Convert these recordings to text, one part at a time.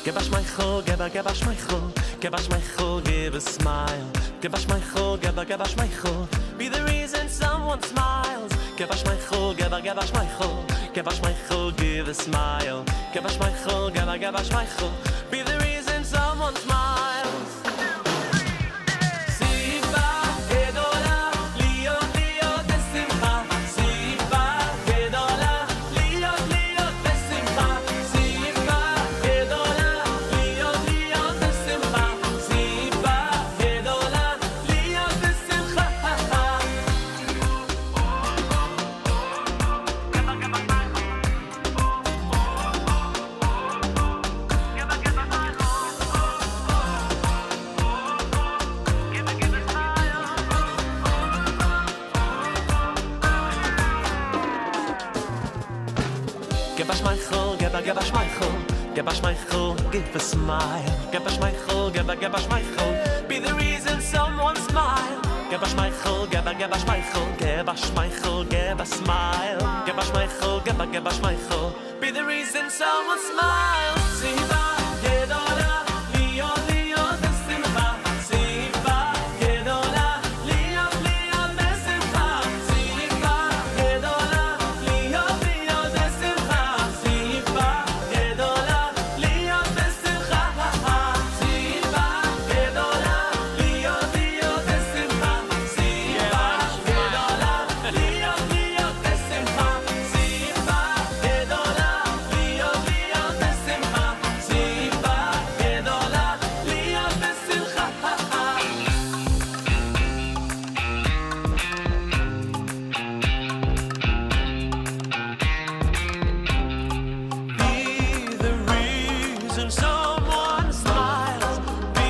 Give us Michael, give us Michael, give us Michael, give a smile. Give us Michael, give us Michael, be the reason someone smiles. Give us Michael, give us Michael, give us Michael, give a smile. Give us Michael, give us Michael, be the reason someone smiles. Give us Michael, give us Michael, give us Michael, give a smile. Give us Michael, give us Michael, be the reason someone smile. Give us Michael, give us Michael, give us Michael, give a smile. Give us Michael, give us Michael, be the reason someone smiles. Siva, Gedola, Leo, Leo, Besimcha. Siva, Gedola, Leo, Leo, Besimcha. Siva, Gedola, Leo, Leo, Besimcha. Siva, Gedola, Leo, Besimcha. Siva, Gedola, Leo, Leo, Besimcha. Siva, Gedola, Leo, Leo, Besimcha. Siva, Gedola, Leo, Leo, Besimcha. Siva, Gedola, Leo, Besimcha. Be the reason someone smiles. Be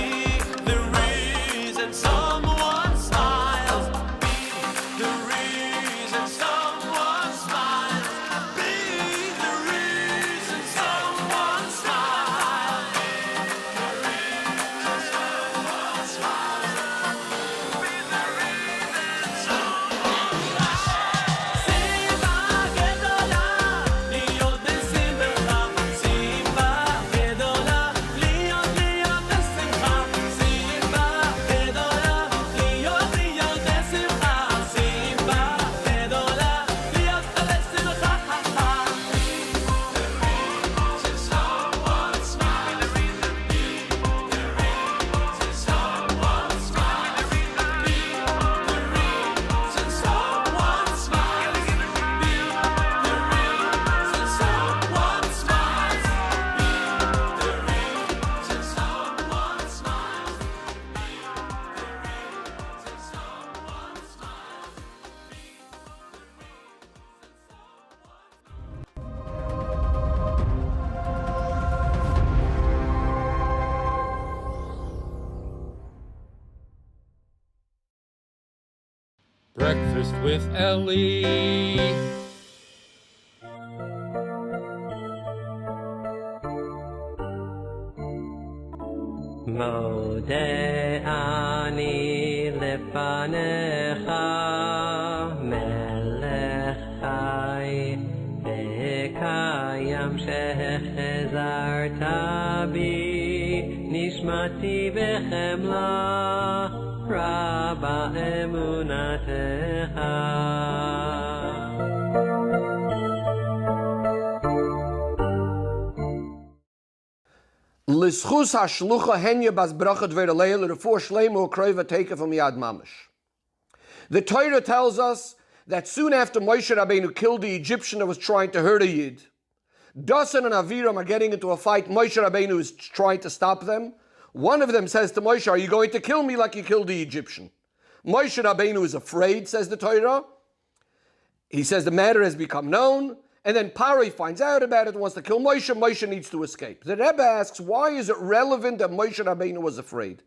the reason someone smiles. Be the reason someone smiles. Be the reason someone smiles. Siva Gedola, Leo Besimcha. Siva Gedola, Leo Leo Besimcha. Siva Gedola, Leo Leo Besimcha. Siva Gedola, Leo Besimcha. Someone smile. Be the reason someone smile. Be the reason someone smile. Be the reason someone smiles. Be the reason someone smiles. Breakfast with Elli. Mode ani lefanecha melech chai vekayam shechezarta bi nishmati bechemla raba emunatecha. L'schus hashlucha henya bas bracha dver leil refor shlemo kroiva taken from Yad Mamish. The Torah tells us that soon after Moshe Rabbeinu killed the Egyptian that was trying to hurt a Yid, Dasan and Aviram are getting into a fight. Moshe Rabbeinu is trying to stop them. One of them says to Moshe, "Are you going to kill me like you killed the Egyptian?" Moshe Rabbeinu is afraid, says the Torah. He says the matter has become known. And then Paro finds out about it and wants to kill Moshe. Moshe needs to escape. The Rebbe asks, why is it relevant that Moshe Rabbeinu was afraid?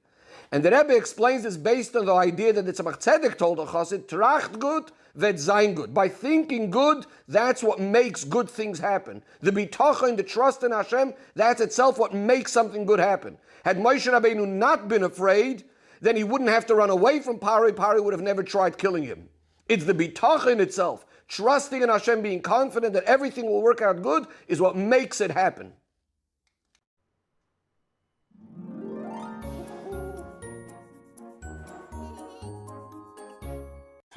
And the Rebbe explains this based on the idea that the Tzemach Tzedek told the Chassid, tracht gut, vet zayin good. By thinking good, that's what makes good things happen. The bitachon, the trust in Hashem, that's itself what makes something good happen. Had Moshe Rabbeinu not been afraid, then he wouldn't have to run away from Paro. Paro would have never tried killing him. It's the bitachon itself. Trusting in Hashem, being confident that everything will work out good, is what makes it happen.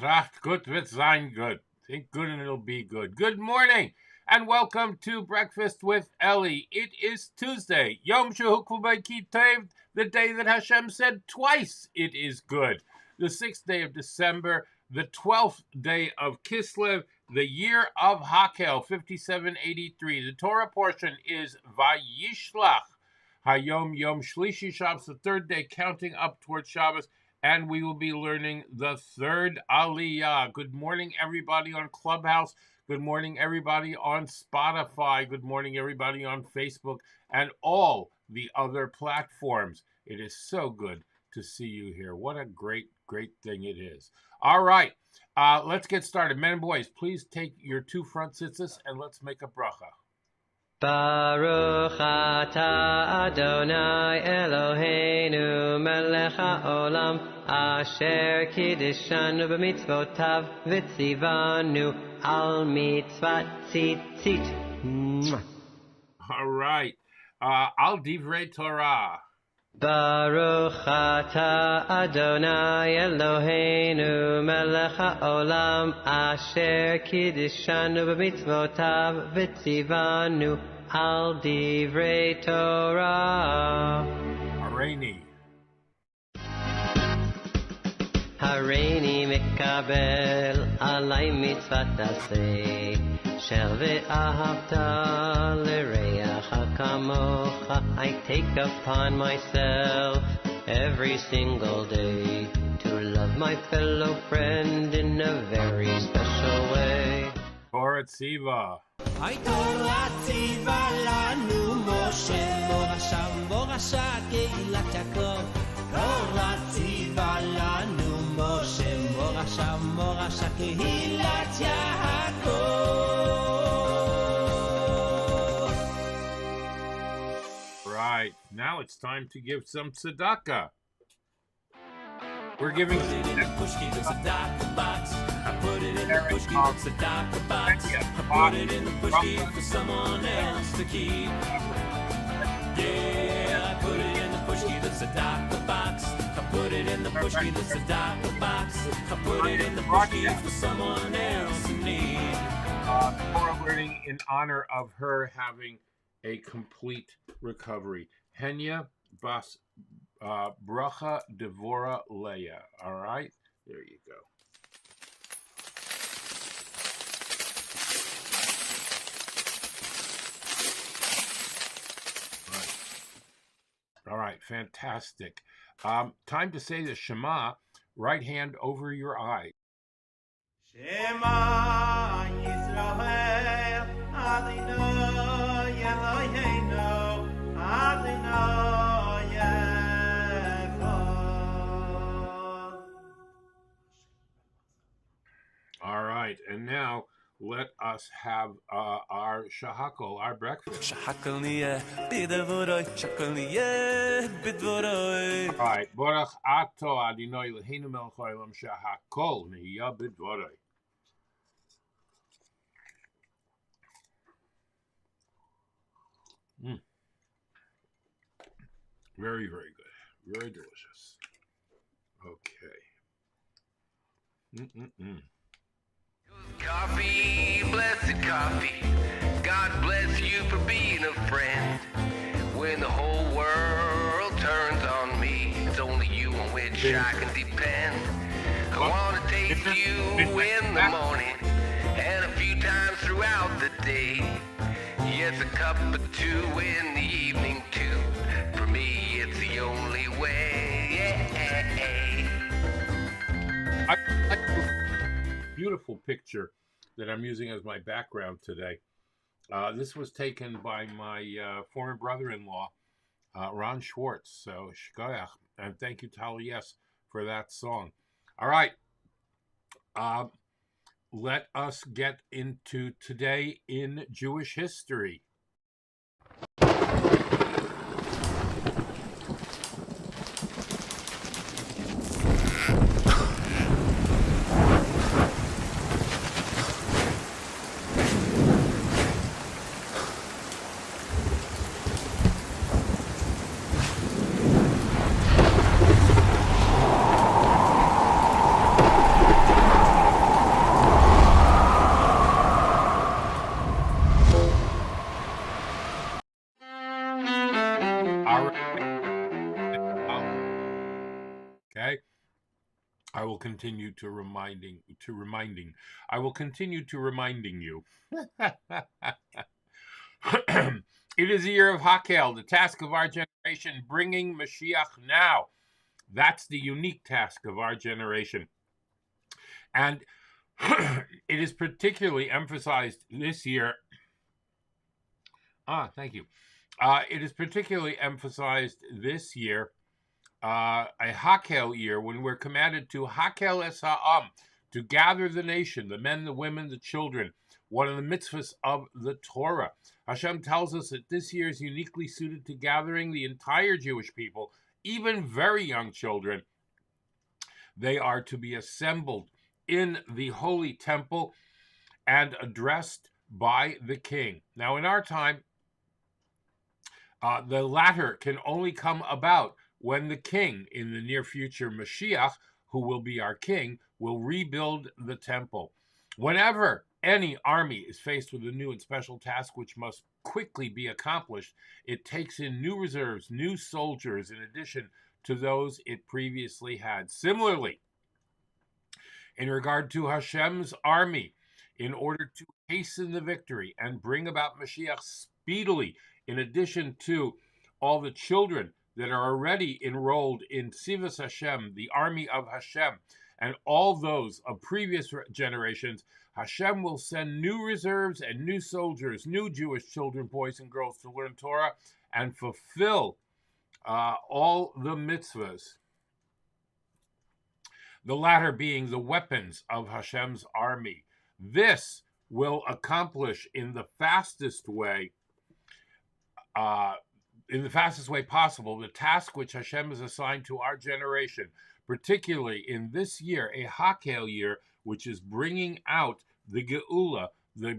Tracht gut wird sein good. Think good and it'll be good. Good morning and welcome to Breakfast with Elli. It is Tuesday, Yom Shehukvu B'Kitev, the day that Hashem said twice it is good. The 6th day of December, the 12th day of Kislev, the year of Hakel, 5783. The Torah portion is Vayishlach, HaYom, Yom Shlishi, Shabbos, the third day, counting up towards Shabbos, and we will be learning the third Aliyah. Good morning, everybody on Clubhouse. Good morning, everybody on Spotify. Good morning, everybody on Facebook and all the other platforms. It is so good to see you here. What a great thing it is. All right, let's get started. Men and boys, please take your two front tzitzis and let's make a bracha. Baruch atah Adonai Eloheinu melech haolam asher kiddishanu b'mitzvotav v'tzivanu al mitzvat tzitzit. All right, al divrei Torah. Baruch atah Adonai Eloheinu melech haolam asher kiddishanu b'mitzvotav v'tzivanu al divrei Torah. Hareini mekabel alai mitzvat aseh shel ve'ahavta l'reacha kamocha. I take upon myself every single day to love my fellow friend in a very special way. Torah Tziva. Ay Torah tziva lanu Moshe morasha keilat Yaakov. Torah tziva lanu Moshe morasha keilat Yaakov. Right, now it's time to give some tzedakah. We're giving Put it in the pushki, the tzedakah box. I put it in the pushki, the tzedakah box. I put it in the pushki for someone else to keep. Yeah, I put it in the pushki, the tzedakah box. I put it in the pushki, the tzedakah box. I put it in the pushki for someone else in need. Torah learning in honor of her having a complete recovery. Henya Bas Bracha Devora Leah. All right, there you go. All right, fantastic. Time to say the Shema, right hand over your eye. Shema Yisrael Adonai Eloheinu Adonai Echad. All right, and now let us have our shahakol, our breakfast. Shahakal niyeh b'dvoroi, shahakal niyeh b'dvoroi. All right, Borach ato Adonai Eloheinu melech haolam shahakol niyeh b'dvoroi. Very, very good. Very delicious. Okay. Coffee, blessed coffee. God bless you for being a friend. When the whole world turns on me, it's only you on which I can depend. I want to taste you in the morning and a few times throughout the day. Yes, a cup or two in the evening too. For me, it's the only way. Beautiful picture that I'm using as my background today. This was taken by my former brother-in-law, Ron Schwartz. So, shkoyach, and thank you to Aliyah for that song. All right, let us get into today in Jewish history. continue to reminding. I will continue to reminding you. It is the year of Hakel, the task of our generation, bringing Mashiach now. That's the unique task of our generation. And it is particularly emphasized this year. Thank you. It is particularly emphasized this year, a Hakel year, when we're commanded to Hakel es ha'am, to gather the nation, the men, the women, the children, one of the mitzvahs of the Torah. Hashem tells us that this year is uniquely suited to gathering the entire Jewish people, even very young children. They are to be assembled in the holy temple and addressed by the king. Now, in our time, the latter can only come about when the king, in the near future Mashiach, who will be our king, will rebuild the temple. Whenever any army is faced with a new and special task which must quickly be accomplished, it takes in new reserves, new soldiers, in addition to those it previously had. Similarly, in regard to Hashem's army, in order to hasten the victory and bring about Mashiach speedily, in addition to all the children that are already enrolled in Tzivas Hashem, the army of Hashem, and all those of previous generations, Hashem will send new reserves and new soldiers, new Jewish children, boys and girls, to learn Torah and fulfill all the mitzvahs, the latter being the weapons of Hashem's army. This will accomplish in the fastest way possible, the task which Hashem has assigned to our generation, particularly in this year, a Hakel year, which is bringing out the Geula, the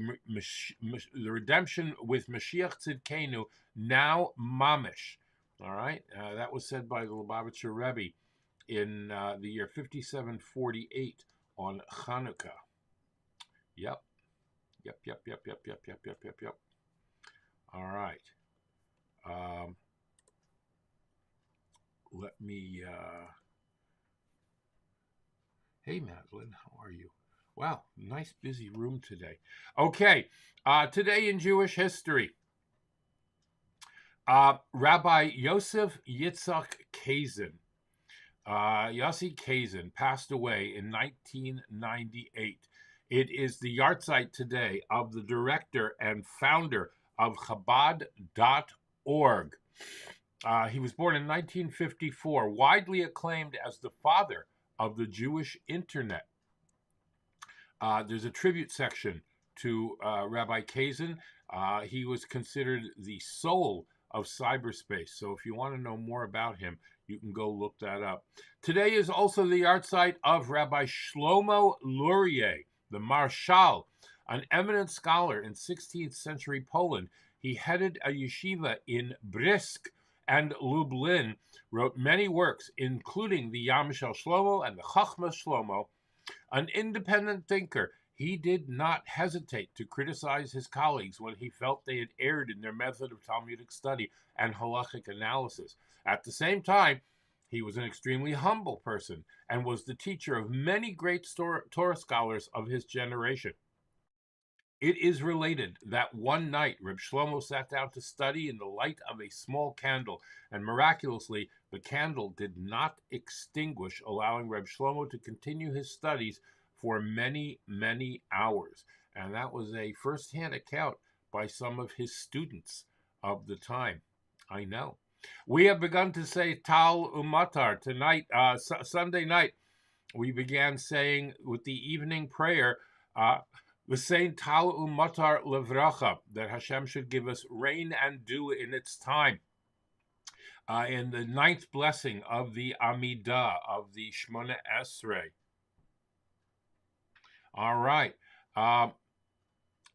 redemption with Mashiach Tzidkenu, now mamish. All right, that was said by the Lubavitcher Rebbe in the year 5748 on CHANUKAH. Yep. All right. Let me, hey, Madeline, how are you? Wow, nice busy room today. Okay, today in Jewish history, Rabbi Yosef Yitzhak Kazin, Yossi Kazin, passed away in 1998. It is the yahrzeit today of the director and founder of Chabad.org. He was born in 1954, widely acclaimed as the father of the Jewish internet. There's a tribute section to Rabbi Kazin. He was considered the soul of cyberspace. So if you want to know more about him, you can go look that up. Today is also the yahrzeit of Rabbi Shlomo Luria, the Marshal, an eminent scholar in 16th century Poland. He headed a yeshiva in Brisk and Lublin, wrote many works, including the Yam Shel Shlomo and the Chachmas Shlomo. An independent thinker, he did not hesitate to criticize his colleagues when he felt they had erred in their method of Talmudic study and halachic analysis. At the same time, he was an extremely humble person and was the teacher of many great Torah scholars of his generation. It is related that one night Reb Shlomo sat down to study in the light of a small candle, and miraculously the candle did not extinguish, allowing Reb Shlomo to continue his studies for many, many hours. And that was a first-hand account by some of his students of the time. I know. We have begun to say Tal Umatar tonight, Sunday night. We began saying with the evening prayer, the saying Tal Umatar Levracha, that Hashem should give us rain and dew in its time. In the ninth blessing of the Amidah, of the Shmona Esrei. All right.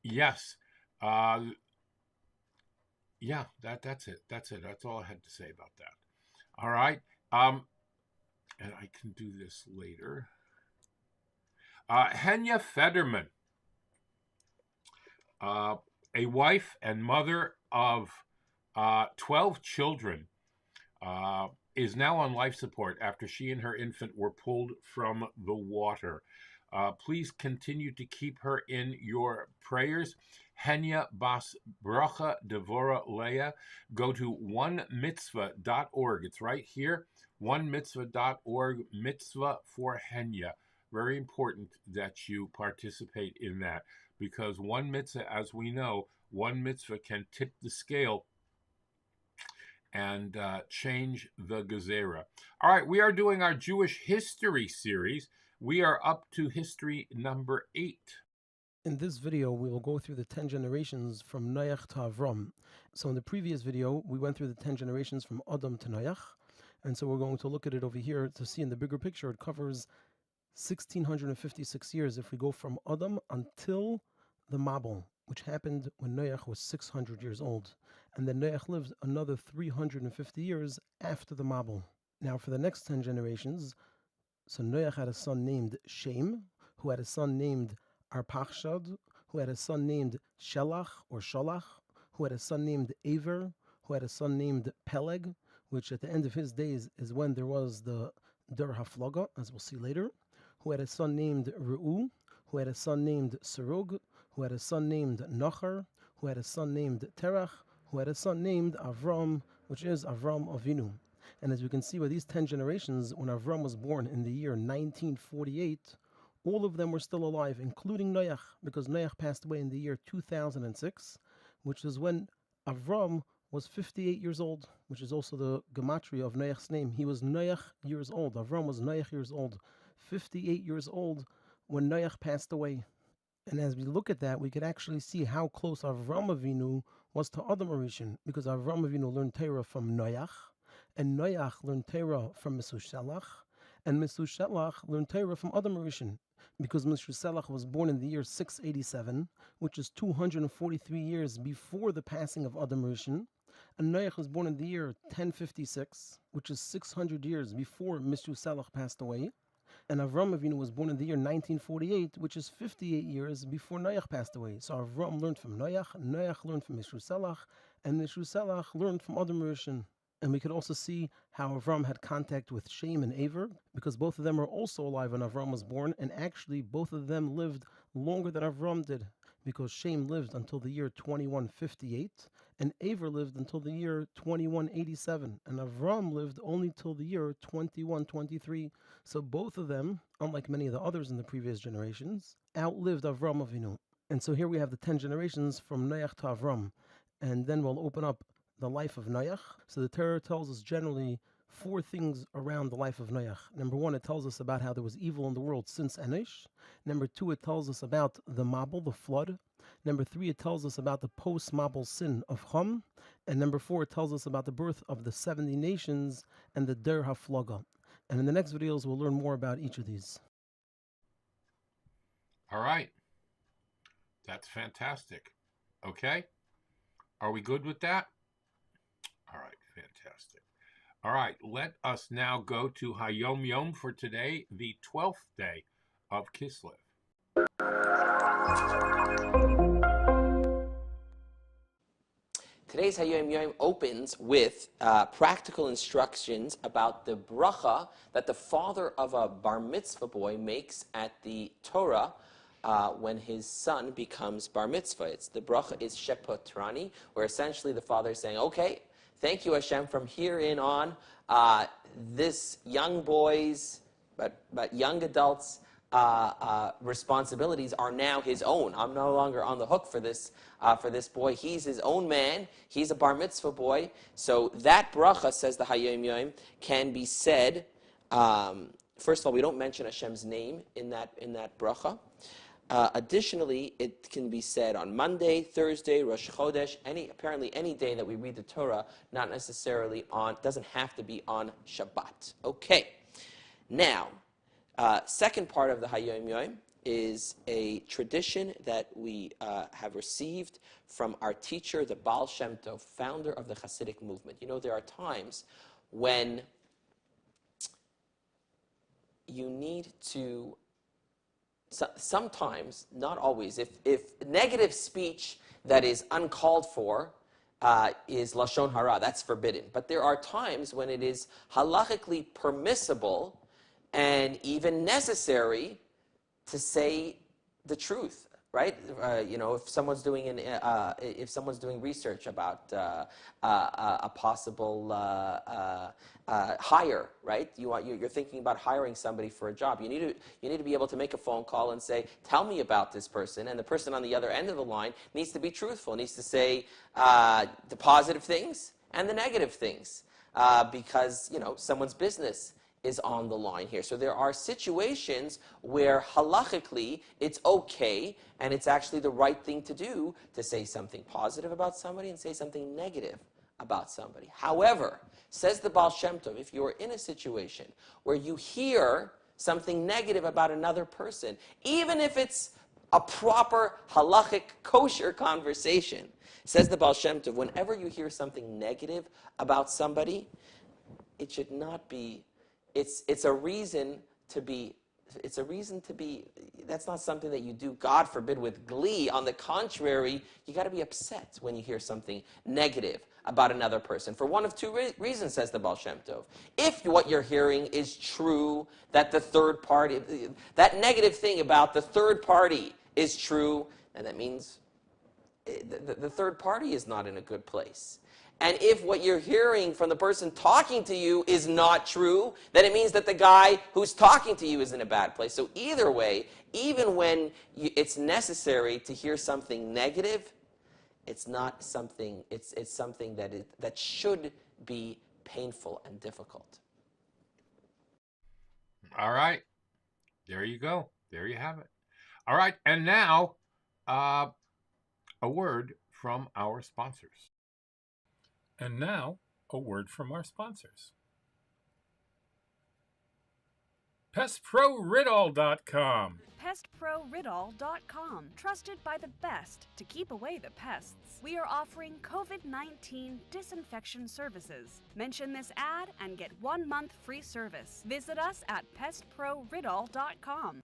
Yes. Yeah, that's it. That's it. That's all I had to say about that. All right. And I can do this later. Henya Federman, a wife and mother of 12 children, is now on life support after she and her infant were pulled from the water. Please continue to keep her in your prayers. Henya Bas Bracha Devora Leah. Go to onemitzvah.org. It's right here, onemitzvah.org, mitzvah for Henya. Very important that you participate in that, because one mitzvah, as we know, one mitzvah can tip the scale and change the gezerah. All right, we are doing our Jewish history series. We are up to history number 8. In this video, we will go through the 10 generations from Noach to Avram. So in the previous video, we went through the 10 generations from Adam to Noach. And so we're going to look at it over here to see in the bigger picture. It covers 1,656 years if we go from Adam until the Mabul, which happened when Noach was 600 years old. And then Noach lived another 350 years after the Mabul. Now for the next 10 generations, so Noach had a son named Shem, who had a son named Arpachshad, who had a son named Shelach or Sholach, who had a son named Aver, who had a son named Peleg, which at the end of his days is when there was the Der Haflaga, as we'll see later, who had a son named Reu, who had a son named Serug, who had a son named Nachar, who had a son named Terach, who had a son named Avram, which is Avram Avinu. And as we can see by these 10 generations, when Avram was born in the year 1948, all of them were still alive, including Noach, because Noach passed away in the year 2006, which is when Avram was 58 years old, which is also the gematria of Noach's name. He was Noach years old. Avram was Noach years old, 58 years old when Noach passed away. And as we look at that, we could actually see how close Avram Avinu was to Adam Arishan, because Avram Avinu learned Torah from Noach, and Noach learned Torah from Mesushelach, and Mesushelach learned Torah from Adam Arishan, because Mesushelach was born in the year 687, which is 243 years before the passing of Adam Arishan, and Noach was born in the year 1056, which is 600 years before Mesushelach passed away. And Avram Avinu was born in the year 1948, which is 58 years before Noach passed away. So Avram learned from Noach, Noach learned from Mesushelach, and Mesushelach learned from Adam Arishan. And we could also see how Avram had contact with Shem and Aver, because both of them were also alive when Avram was born, and actually both of them lived longer than Avram did, because Shem lived until the year 2158, and Aver lived until the year 2187, and Avram lived only till the year 2123. So both of them, unlike many of the others in the previous generations, outlived Avram Avinu. And so here we have the 10 generations from Noach to Avram, and then we'll open up the life of Noach. So the Torah tells us generally 4 things around the life of Noach. Number 1, it tells us about how there was evil in the world since Enosh. Number 2, it tells us about the Mabul, the flood. Number 3, it tells us about the post-Mabul sin of Ham. And number 4, it tells us about the birth of the 70 nations and the Der Haflaga. And in the next videos, we'll learn more about each of these. All right. That's fantastic. Okay. Are we good with that? All right. Fantastic. All right. Let us now go to HaYom Yom for today, the 12th day of Kislev. Today's HaYom Yom opens with practical instructions about the bracha that the father of a bar mitzvah boy makes at the Torah when his son becomes bar mitzvah. The bracha is shepotrani, where essentially the father is saying, okay, thank you Hashem, from here in on, this young boy's, but young adults' responsibilities are now his own. I'm no longer on the hook for this boy. He's his own man. He's a bar mitzvah boy. So that bracha, says the HaYom Yom, can be said. First of all, we don't mention Hashem's name in that bracha. Additionally, it can be said on Monday, Thursday, Rosh Chodesh, apparently any day that we read the Torah, not necessarily doesn't have to be on Shabbat. Okay. Now, second part of the HaYom Yom is a tradition that we have received from our teacher, the Baal Shem Tov, founder of the Hasidic movement. You know, there are times when you need to, sometimes, not always, if negative speech that is uncalled for is lashon hara. That's forbidden. But there are times when it is halachically permissible and even necessary to say the truth, right? If someone's doing research about a possible hire, right? You're thinking about hiring somebody for a job. You need to be able to make a phone call and say, "Tell me about this person," and the person on the other end of the line needs to be truthful. Needs to say the positive things and the negative things, because someone's business is on the line here. So there are situations where halachically it's okay and it's actually the right thing to do to say something positive about somebody and say something negative about somebody. However, says the Baal Shem Tov, if you're in a situation where you hear something negative about another person, even if it's a proper halachic kosher conversation, says the Baal Shem Tov, whenever you hear something negative about somebody, it should not be it's a reason to be, that's not something that you do, God forbid, with glee. On the contrary, you got to be upset when you hear something negative about another person. For one of two reasons, says the Baal Shem Tov. If what you're hearing is true, that the third party, that negative thing about the third party is true, and that means the third party is not in a good place. And if what you're hearing from the person talking to you is not true, then it means that the guy who's talking to you is in a bad place. So either way, even when it's necessary to hear something negative, it's not something. It's something that should be painful and difficult. All right, there you go. There you have it. All right, and now a word from our sponsors. And now, a word from our sponsors. PestProRidol.com. PestProRidol.com. Trusted by the best to keep away the pests. We are offering COVID-19 disinfection services. Mention this ad and get 1 month free service. Visit us at PestProRidol.com.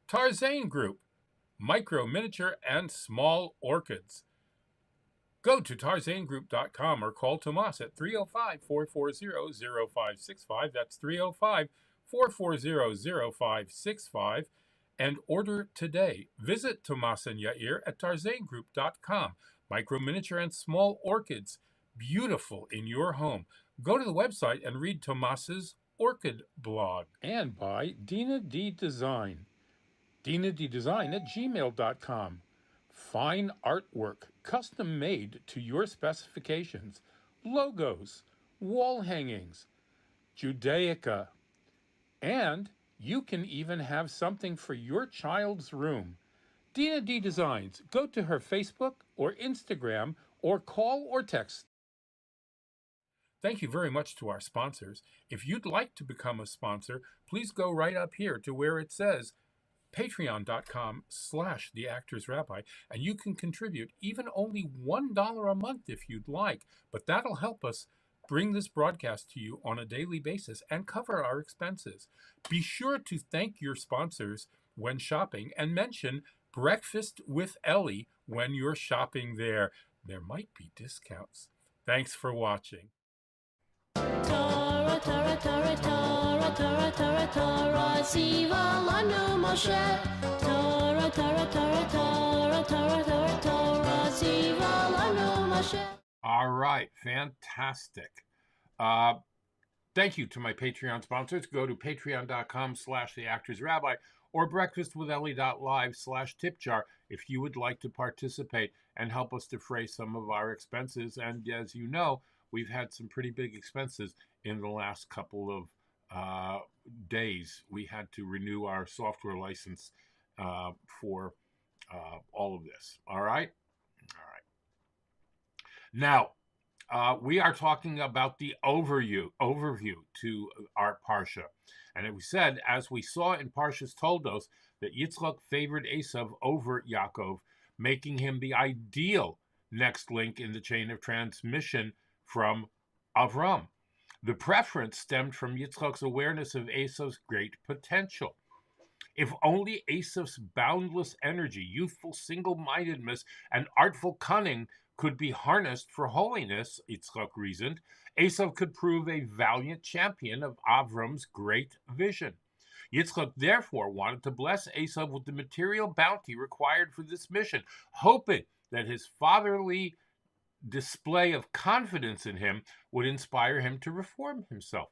Tarzane Group. Micro, miniature, and small orchids. Go to tarzanegroup.com or call Tomas at 305-440-0565. That's 305-440-0565 and order today. Visit Tomas and Yair at tarzanegroup.com. Micro, miniature, and small orchids. Beautiful in your home. Go to the website and read Tomas's orchid blog. And by Dina D Design. DinaDDesign@gmail.com. Fine artwork, custom made to your specifications, logos, wall hangings, Judaica, and you can even have something for your child's room. Dina D Designs. Go to her Facebook or Instagram or call or text. Thank you very much to our sponsors. If you'd like to become a sponsor, please go right up here to where it says patreon.com/theactorsrabbi, and you can contribute even only $1 a month if you'd like, but that'll help us bring this broadcast to you on a daily basis and cover our expenses. Be sure to thank your sponsors when shopping and mention Breakfast with Elli when you're shopping there. There might be discounts. Thanks for watching. Torah, Torah, Torah, Torah, Torah, Torah, Torah, Siva lanu Moshe. Torah, Torah, Torah, Torah, Torah, Torah, Torah, Siva lanu Moshe. All right, fantastic. Thank you to my Patreon sponsors. Go to patreon.com/theactorsrabbi or breakfastwithelli.live/tipjar if you would like to participate and help us defray some of our expenses. And as you know, we've had some pretty big expenses in the last couple of days. We had to renew our software license for all of this. All right? All right. Now, we are talking about the overview to our Parsha. And we said, as we saw in Parshas Toldos, that Yitzchak favored Esav over Yaakov, making him the ideal next link in the chain of transmission from Avram. The preference stemmed from Yitzchak's awareness of Esav's great potential. If only Esav's boundless energy, youthful single-mindedness, and artful cunning could be harnessed for holiness, Yitzchak reasoned, Esav could prove a valiant champion of Avram's great vision. Yitzchak therefore wanted to bless Esav with the material bounty required for this mission, hoping that his fatherly display of confidence in him would inspire him to reform himself.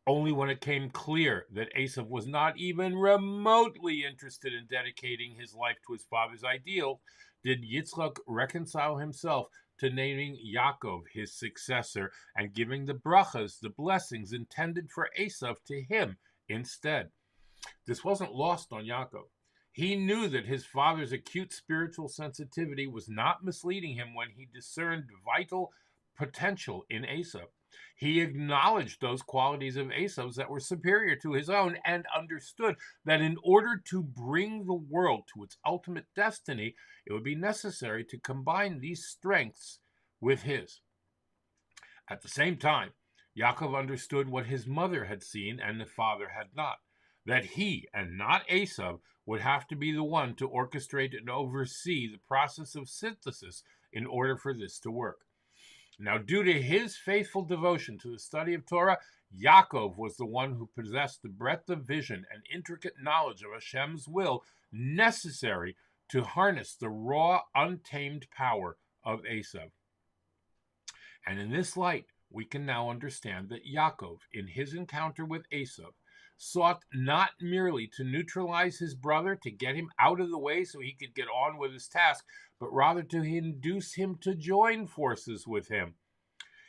Only when it came clear that Esav was not even remotely interested in dedicating his life to his father's ideal did Yitzchak reconcile himself to naming Yaakov his successor and giving the brachas, the blessings intended for Esav, to him instead. This wasn't lost on Yaakov. He knew that his father's acute spiritual sensitivity was not misleading him when he discerned vital potential in Esav. He acknowledged those qualities of Esav's that were superior to his own and understood that in order to bring the world to its ultimate destiny, it would be necessary to combine these strengths with his. At the same time, Yaakov understood what his mother had seen and the father had not, that he, and not Esav, would have to be the one to orchestrate and oversee the process of synthesis in order for this to work. Now, due to his faithful devotion to the study of Torah, Yaakov was the one who possessed the breadth of vision and intricate knowledge of Hashem's will necessary to harness the raw, untamed power of Esav. And in this light, we can now understand that Yaakov, in his encounter with Esav, sought not merely to neutralize his brother, to get him out of the way so he could get on with his task, but rather to induce him to join forces with him.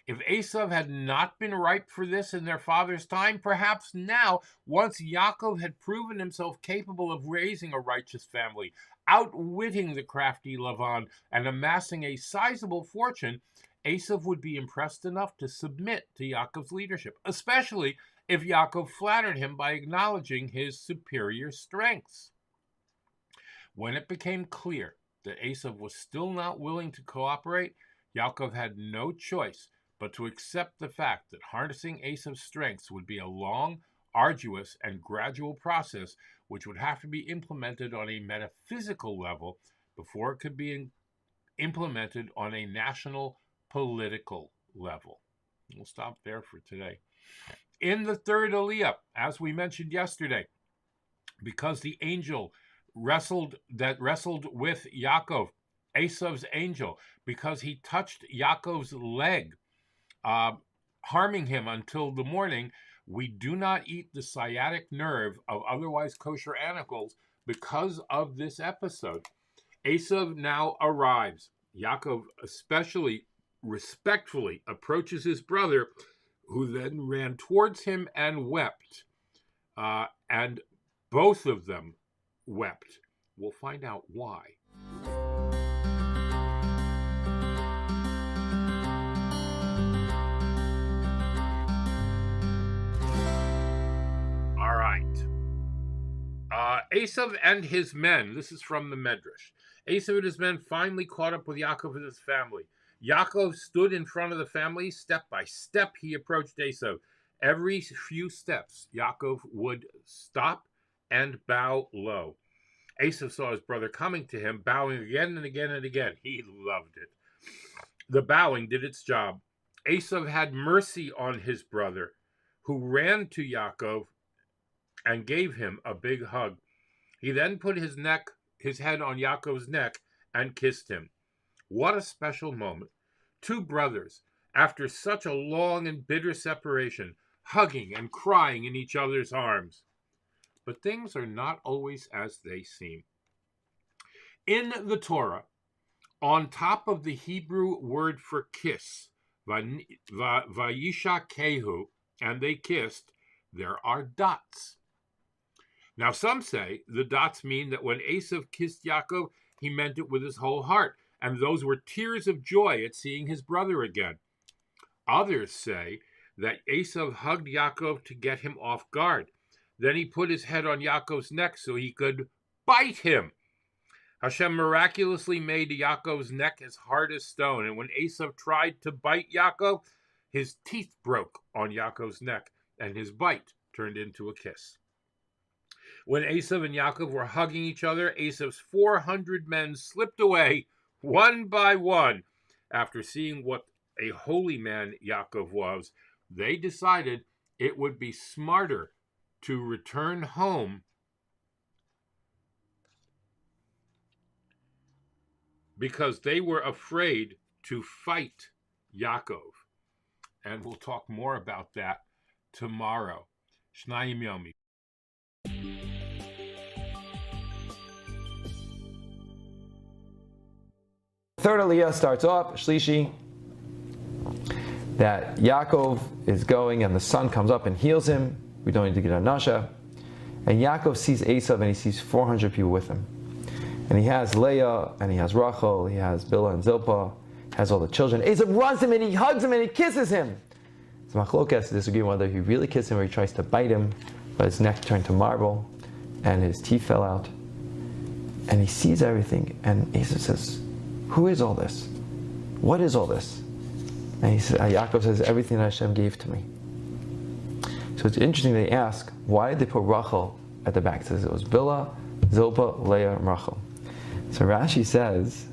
If Esav had not been ripe for this in their father's time, perhaps now, once Yaakov had proven himself capable of raising a righteous family, outwitting the crafty Lavan, and amassing a sizable fortune, Esav would be impressed enough to submit to Yaakov's leadership, especially if Yaakov flattered him by acknowledging his superior strengths. When it became clear that Esav was still not willing to cooperate, Yaakov had no choice but to accept the fact that harnessing Esav's strengths would be a long, arduous, and gradual process which would have to be implemented on a metaphysical level before it could be implemented on a national political level. We'll stop there for today. In the third Aliyah, as we mentioned yesterday, because the angel wrestled with Yaakov, Esav's angel, because he touched Yaakov's leg, harming him until the morning, we do not eat the sciatic nerve of otherwise kosher animals because of this episode. Esav now arrives. Yaakov especially respectfully approaches his brother, who then ran towards him and wept. And both of them wept. We'll find out why. All right. Esav and his men, this is from the Medrash. Esav and his men finally caught up with Yaakov and his family. Yaakov stood in front of the family. Step by step, he approached Esav. Every few steps, Yaakov would stop and bow low. Esav saw his brother coming to him, bowing again and again and again. He loved it. The bowing did its job. Esav had mercy on his brother, who ran to Yaakov and gave him a big hug. He then put his head on Yaakov's neck and kissed him. What a special moment. Two brothers, after such a long and bitter separation, hugging and crying in each other's arms. But things are not always as they seem. In the Torah, on top of the Hebrew word for kiss, Vayishlach, and they kissed, there are dots. Now some say the dots mean that when Esav kissed Yaakov, he meant it with his whole heart, and those were tears of joy at seeing his brother again. Others say that Esav hugged Yaakov to get him off guard. Then he put his head on Yaakov's neck so he could bite him. Hashem miraculously made Yaakov's neck as hard as stone, and when Esav tried to bite Yaakov, his teeth broke on Yaakov's neck, and his bite turned into a kiss. When Esav and Yaakov were hugging each other, Esav's 400 men slipped away one by one. After seeing what a holy man Yaakov was, they decided it would be smarter to return home because they were afraid to fight Yaakov. And we'll talk more about that tomorrow. Shnayim Yomi. Third Aliyah starts off, Shlishi, that Yaakov is going and the sun comes up and heals him. We don't need to get a nasha. And Yaakov sees Esav and he sees 400 people with him. And he has Leah and he has Rachel, he has Bilhah and Zilpah, has all the children. Esav runs him and he hugs him and he kisses him. So Machlokas disagree whether he really kissed him or he tries to bite him, but his neck turned to marble and his teeth fell out. And he sees everything and Esav says, who is all this? What is all this? And he says, Yaakov says, everything that Hashem gave to me. So it's interesting they ask, why did they put Rachel at the back? It says it was Bilhah, Zilpah, Leah, and Rachel. So Rashi says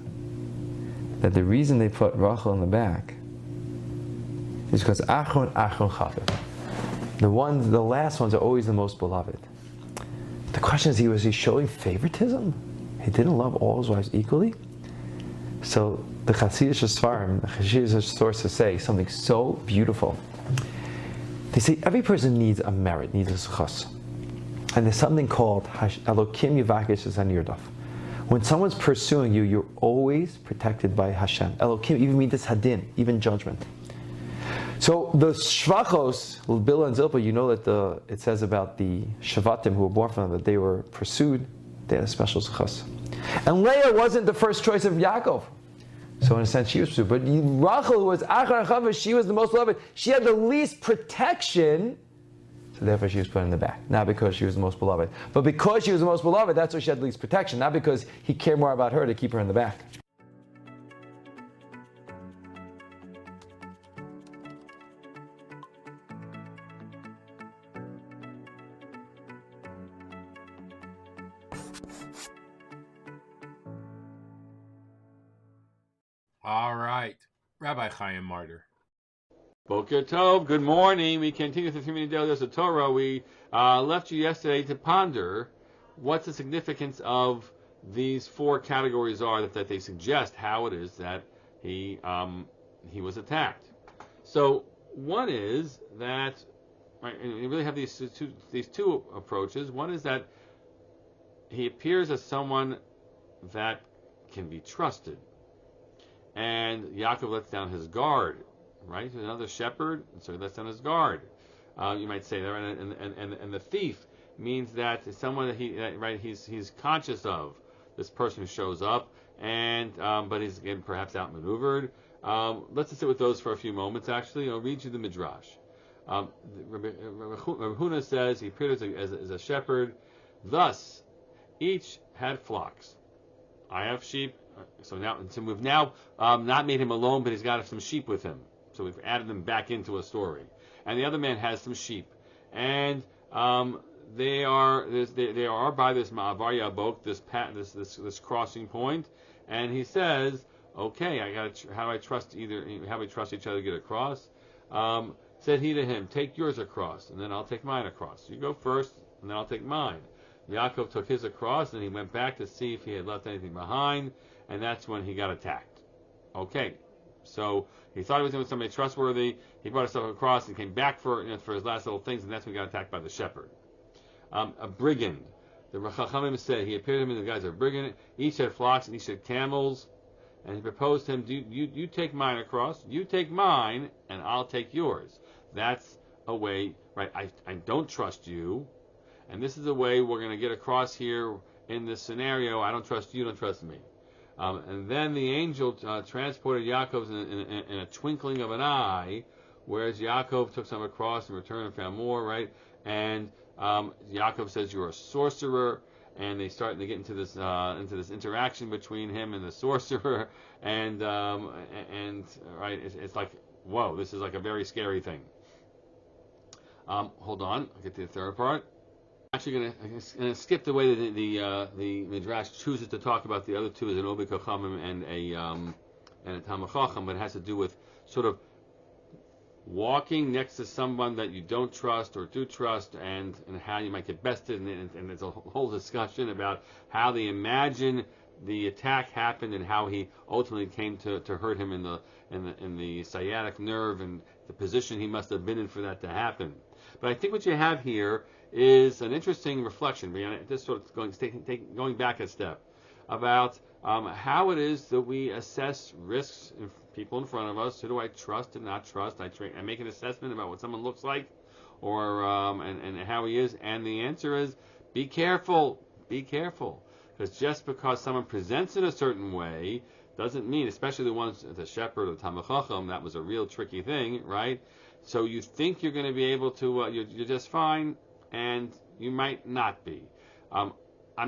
that the reason they put Rachel in the back is because Achron Chaviv. The last ones are always the most beloved. The question is, was he showing favoritism? He didn't love all his wives equally? So the Chassidish Sfarim, the Chassidish sources say something so beautiful. They say every person needs a merit, needs a zechus. And there's something called Elokim Yivakesh Zanirdaf. When someone's pursuing you, you're always protected by Hashem. Elokim even means this hadin, even judgment. So the Shvachos, Bilhah and Zilpah, you know that it says about the Shavatim who were born from them, that they were pursued, they had a special zechus. And Leah wasn't the first choice of Yaakov. So in a sense, she was pursued. But Rachel was Achar Chaviv, she was the most beloved. She had the least protection, so therefore she was put in the back. Not because she was the most beloved. But because she was the most beloved, that's why she had the least protection. Not because he cared more about her to keep her in the back. All right. Rabbi Chaim Martyr. Boker Tov, good morning. We continue with the 3 minute daily dose of Torah. We left you yesterday to ponder what the significance of these 4 categories are that they suggest how it is that he was attacked. So one is that, right, and we really have these two approaches. One is that he appears as someone that can be trusted. And Yaakov lets down his guard, right? He's another shepherd, and so he lets down his guard. You might say that, and the thief means that someone that he's conscious of this person who shows up, and but he's again perhaps outmaneuvered. Let's just sit with those for a few moments. Actually, I'll read you the midrash. Rabbi Huna says he appeared as a shepherd. Thus, each had flocks. I have sheep. So we've now not made him alone, but he's got some sheep with him. So we've added them back into a story. And the other man has some sheep, and they are by this Ma'avar Yabok, this crossing point. And he says, "Okay, how do I trust each other to get across?" Said he to him, "Take yours across, and then I'll take mine across. You go first, and then I'll take mine." Yaakov took his across, and he went back to see if he had left anything behind. And that's when he got attacked. Okay, so he thought he was doing somebody trustworthy. He brought himself across and came back for his last little things, and that's when he got attacked by the shepherd. A brigand. The Chachamim said he appeared to him, and the guys are brigand. Each had flocks and each had camels. And he proposed to him, you take mine across, you take mine, and I'll take yours. That's a way, right? I don't trust you, and this is the way we're going to get across here in this scenario. I don't trust you, don't trust me. And then the angel transported Yaakov in a twinkling of an eye, whereas Yaakov took some across and returned and found more, right? And Yaakov says, "You're a sorcerer," and they get into this interaction between him and the sorcerer, and right, it's like, whoa, this is like a very scary thing. Hold on, I'll get to the third part. actually going to skip the way that the Midrash chooses to talk about the other two as an Obi Kachamim and a Talmid Chacham, but it has to do with sort of walking next to someone that you don't trust or do trust, and how you might get bested, and there's a whole discussion about how they imagine the attack happened and how he ultimately came to hurt him in the sciatic nerve and the position he must have been in for that to happen. But I think what you have here is an interesting reflection, just sort of going back a step, about how it is that we assess risks in people in front of us. Who do I trust and not trust? I make an assessment about what someone looks like, or and how he is, and the answer is be careful, because just because someone presents it a certain way doesn't mean, especially the ones, the shepherd or the Talmid Chacham, that was a real tricky thing, right? So you think you're going to be able to, you're just fine, and you might not be. I'm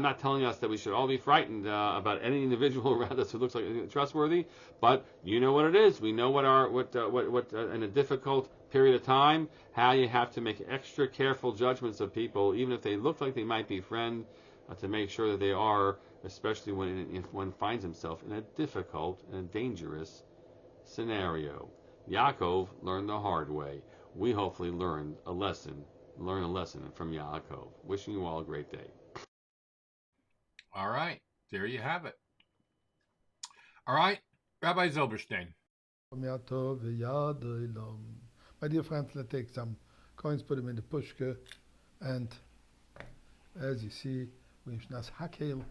not telling us that we should all be frightened about any individual around us who looks like trustworthy, but you know what it is. We know what in a difficult period of time, how you have to make extra careful judgments of people, even if they look like they might be friend, to make sure that they are, especially if one finds himself in a difficult and dangerous scenario. Yaakov learned the hard way. We hopefully learn a lesson from Yaakov. Wishing you all a great day. All right, there you have it. All right, Rabbi Zilberstein. My dear friends, let's take some coins, put them in the pushka, and as you see, we shnas hakel,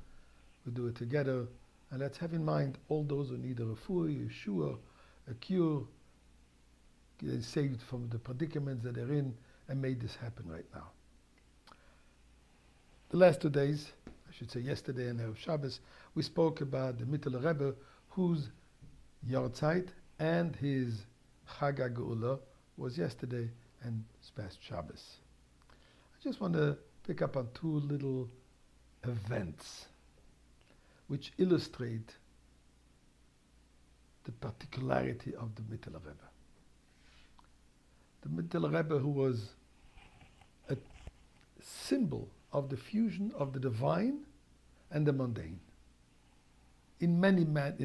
we do it together, and let's have in mind all those who need a refuah, yeshua, a cure, get saved from the predicaments that they're in, and made this happen right now. The last 2 days, I should say yesterday and Erev Shabbos, we spoke about the Mittel Rebbe, whose Yortzeit and his Chag HaGeula was yesterday and past Shabbos. I just want to pick up on two little events which illustrate the particularity of the Mittel Rebbe. The Mittel Rebbe, who was a symbol of the fusion of the divine and the mundane in many matters,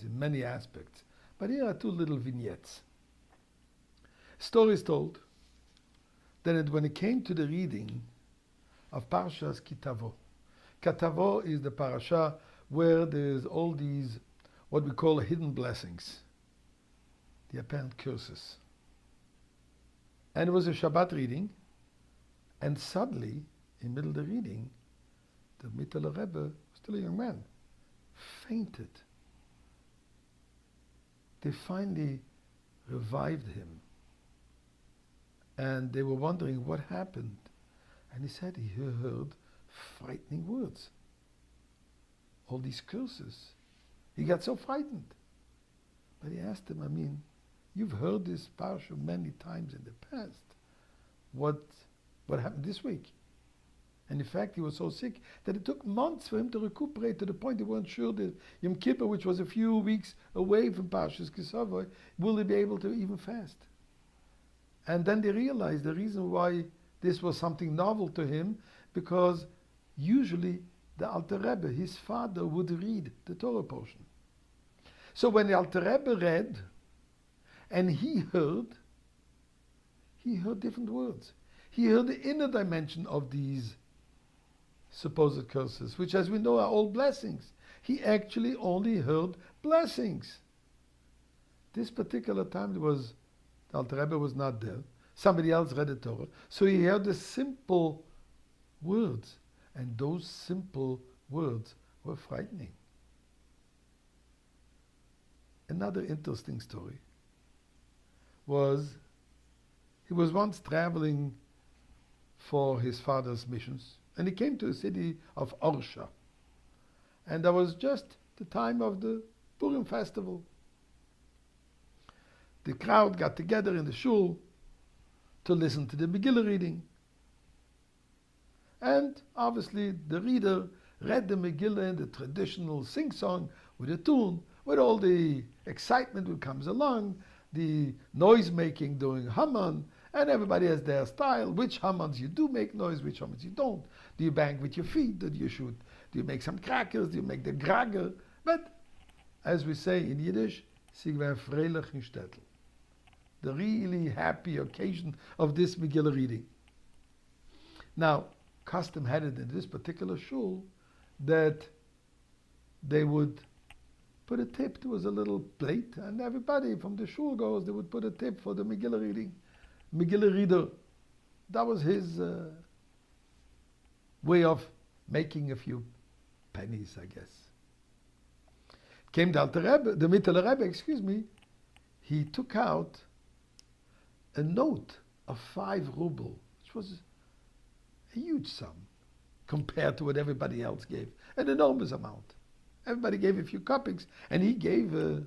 in many aspects. But here are two little vignettes. Story is told that when it came to the reading of Parshas Kitavo, Kitavo is the parasha where there's all these, what we call hidden blessings, the apparent curses. And it was a Shabbat reading, and suddenly, in the middle of the reading, the Mittel Rebbe, still a young man, fainted. They finally revived him. And they were wondering what happened. And he said he heard frightening words. All these curses. He got so frightened. But he asked him, you've heard this parsha many times in the past. What happened this week? And in fact, he was so sick that it took months for him to recuperate, to the point they weren't sure that Yom Kippur, which was a few weeks away from Parshas Kislev, will he be able to even fast? And then they realized the reason why this was something novel to him, because usually the Alter Rebbe, his father, would read the Torah portion. So when the Alter Rebbe read, and he heard different words. He heard the inner dimension of these supposed curses, which, as we know, are all blessings. He actually only heard blessings. This particular time, the Alter Rebbe was not there. Somebody else read the Torah. So he heard the simple words. And those simple words were frightening. Another interesting story was, he was once traveling for his father's missions, and he came to the city of Orsha. And that was just the time of the Purim festival. The crowd got together in the shul to listen to the Megillah reading. And obviously the reader read the Megillah in the traditional sing-song with a tune, with all the excitement that comes along, the noise-making during Haman, And everybody has their style. Which Hammans you do make noise, which Hammans you don't. Do you bang with your feet? Do you shoot? Do you make some crackers? Do you make the grager? But, as we say in Yiddish, Sie gewesen freilich in Stettel. The really happy occasion of this Megillah reading. Now, custom had it in this particular shul that they would put a tip. There was a little plate, and everybody from the shul goes, they would put a tip for the Megillah reading. Megillah reader. That was his way of making a few pennies, I guess. Came down to Rebbe, the Mittler Rebbe, he took out a note of 5 ruble, which was a huge sum compared to what everybody else gave. An enormous amount. Everybody gave a few kopecks, and he gave, in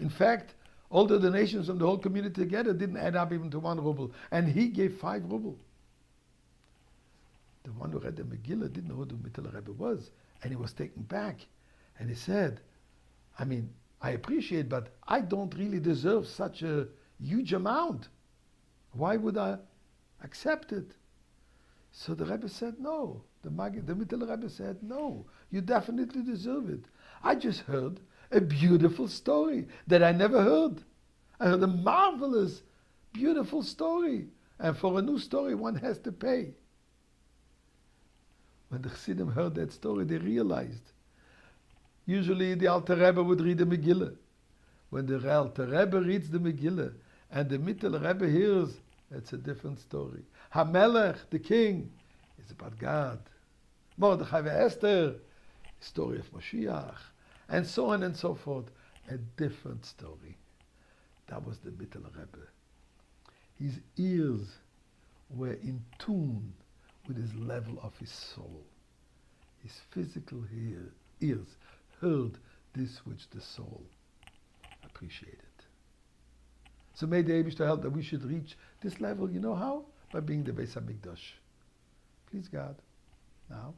fact, all the donations from the whole community together didn't add up even to 1 ruble, and he gave 5 ruble. The one who read the Megillah didn't know who the Mittler Rebbe was, and he was taken back. And he said, I mean, I appreciate, but I don't really deserve such a huge amount. Why would I accept it? So the Rebbe said, no. The Mittler Rebbe said, no, you definitely deserve it. I just heard a beautiful story that I never heard. I heard a marvelous, beautiful story. And for a new story, one has to pay. When the Chassidim heard that story, they realized. Usually the Alter Rebbe would read the Megillah. When the Alter Rebbe reads the Megillah and the Mittler Rebbe hears, it's a different story. HaMelech, the king, is about God. Mordechai Esther, story of Moshiach, and so on and so forth. A different story. That was the Mittler Rebbe. His ears were in tune with his level of his soul. His physical ears heard this which the soul appreciated. So may the Eibishter help that we should reach this level. You know how? By being the Beis HaMikdash. Please God. Now.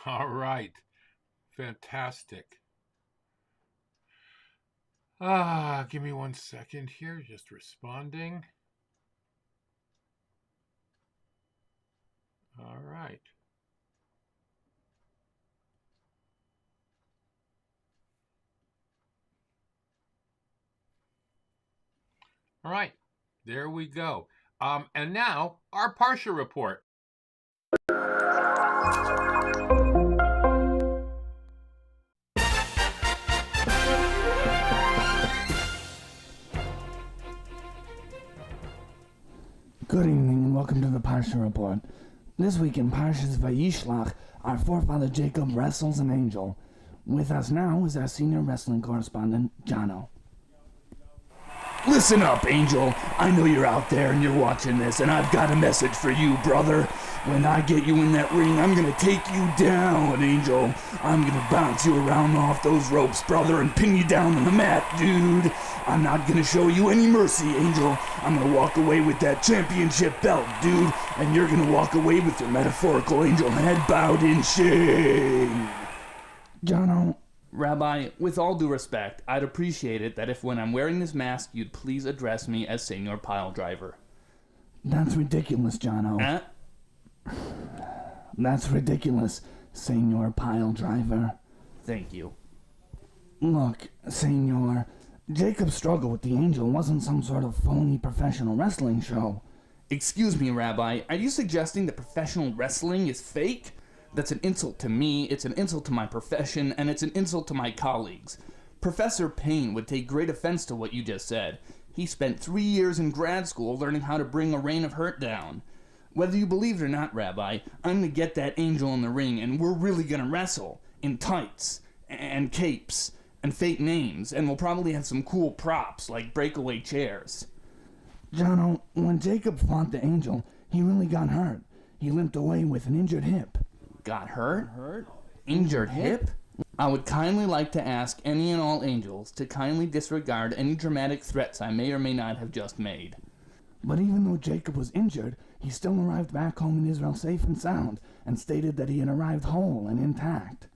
All right. Fantastic. Give me 1 second here. Just responding. All right. All right, there we go. And now, our Parsha report. Good evening and welcome to the Parsha report. This week in Parshas Vayishlach, our forefather Jacob wrestles an angel. With us now is our senior wrestling correspondent, Jono. Listen up, Angel. I know you're out there and you're watching this, and I've got a message for you, brother. When I get you in that ring, I'm gonna take you down, Angel. I'm gonna bounce you around off those ropes, brother, and pin you down on the mat, dude. I'm not gonna show you any mercy, Angel. I'm gonna walk away with that championship belt, dude, and you're gonna walk away with your metaphorical angel head bowed in shame. Jono. Rabbi, with all due respect, I'd appreciate it that if when I'm wearing this mask, you'd please address me as Senior Pile Driver. That's ridiculous, Jono. That's ridiculous, Senior Pile Driver. Thank you. Look, Senor, Jacob's struggle with the angel wasn't some sort of phony professional wrestling show. Excuse me, Rabbi, are you suggesting that professional wrestling is fake? That's an insult to me, it's an insult to my profession, and it's an insult to my colleagues. Professor Payne would take great offense to what you just said. He spent 3 years in grad school learning how to bring a reign of hurt down. Whether you believe it or not, Rabbi, I'm gonna get that angel in the ring, and we're really gonna wrestle. In tights, and capes, and fake names, and we'll probably have some cool props, like breakaway chairs. Jono, when Jacob fought the angel, he really got hurt. He limped away with an injured hip. Got hurt? Injured hip? I would kindly like to ask any and all angels to kindly disregard any dramatic threats I may or may not have just made. But even though Jacob was injured, he still arrived back home in Israel safe and sound, and stated that he had arrived whole and intact.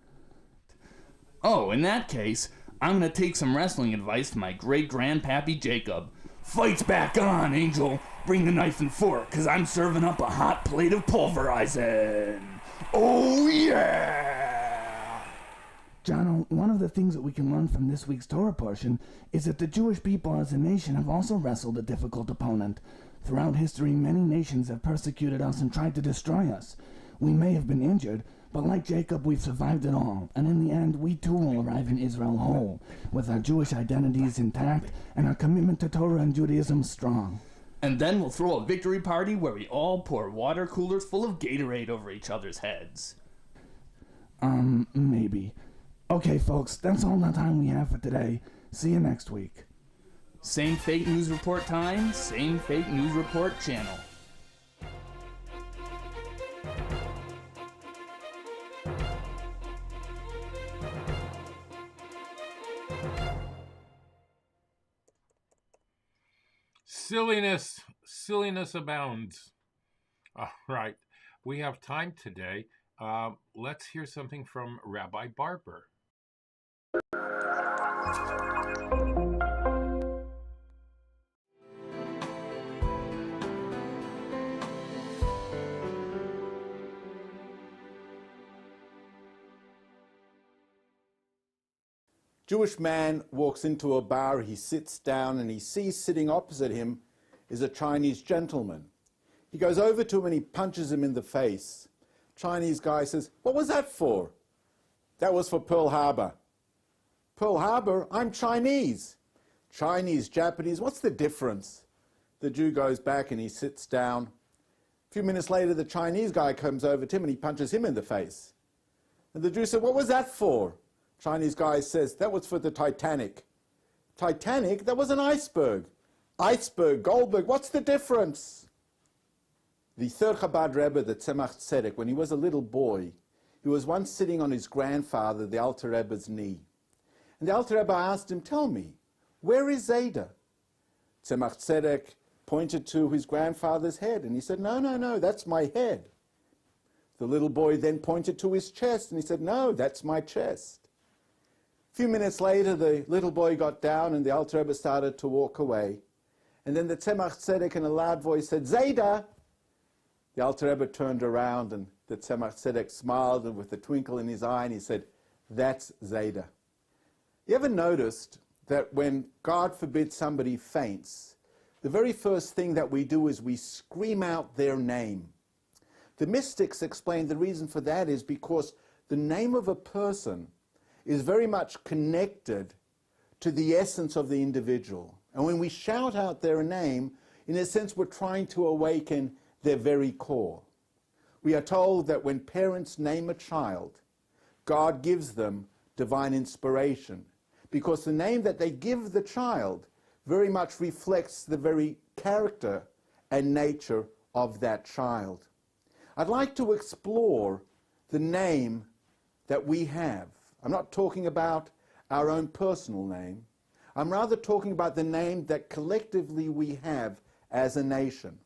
Oh, in that case, I'm gonna take some wrestling advice from my great-grandpappy Jacob. Fight's back on, Angel. Bring the knife and fork, cause I'm serving up a hot plate of pulverizing. Oh yeah! Jono, one of the things that we can learn from this week's Torah portion is that the Jewish people as a nation have also wrestled a difficult opponent. Throughout history, many nations have persecuted us and tried to destroy us. We may have been injured, but like Jacob, we've survived it all, and in the end, we too will arrive in Israel whole, with our Jewish identities intact and our commitment to Torah and Judaism strong. And then we'll throw a victory party where we all pour water coolers full of Gatorade over each other's heads. Maybe. Okay, folks, that's all the time we have for today. See you next week. Same fake news report time, same fake news report channel. Silliness abounds. All right, we have time today. Let's hear something from Rabbi Barber. Jewish man walks into a bar, he sits down, and he sees sitting opposite him is a Chinese gentleman. He goes over to him and he punches him in the face. Chinese guy says, "What was that for?" "That was for Pearl Harbor." "Pearl Harbor? I'm Chinese." "Chinese, Japanese, what's the difference?" The Jew goes back and he sits down. A few minutes later, the Chinese guy comes over to him and he punches him in the face. And the Jew said, "What was that for?" Chinese guy says, "That was for the Titanic." "Titanic? That was an iceberg." "Iceberg, Goldberg, what's the difference?" The third Chabad Rebbe, the Tzemach Tzedek, when he was a little boy, he was once sitting on his grandfather, the Alter Rebbe's knee. And the Alter Rebbe asked him, "Tell me, where is Zayda?" Tzemach Tzedek pointed to his grandfather's head, and he said, No, that's my head." The little boy then pointed to his chest, and he said, "No, that's my chest." A few minutes later, the little boy got down, and the Alter Rebbe started to walk away. And then the Tzemach Tzedek in a loud voice said, "Zayda!" The Alter Rebbe turned around, and the Tzemach Tzedek smiled, and with a twinkle in his eye, and he said, "That's Zayda." You ever noticed that when, God forbid, somebody faints, the very first thing that we do is we scream out their name? The mystics explain the reason for that is because the name of a person is very much connected to the essence of the individual. And when we shout out their name, in a sense, we're trying to awaken their very core. We are told that when parents name a child, God gives them divine inspiration, because the name that they give the child very much reflects the very character and nature of that child. I'd like to explore the name that we have. I'm not talking about our own personal name. I'm rather talking about the name that collectively we have as a nation.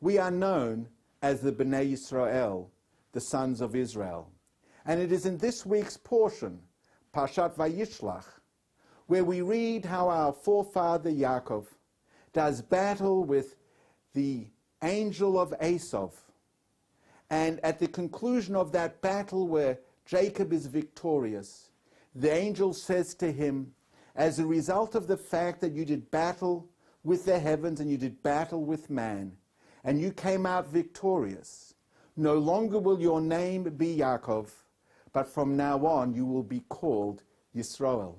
We are known as the Bnei Yisrael, the sons of Israel. And it is in this week's portion, Parshat Vayishlach, where we read how our forefather Yaakov does battle with the angel of Esav. And at the conclusion of that battle where Jacob is victorious, the angel says to him, as a result of the fact that you did battle with the heavens and you did battle with man, and you came out victorious, no longer will your name be Yaakov, but from now on you will be called Yisrael.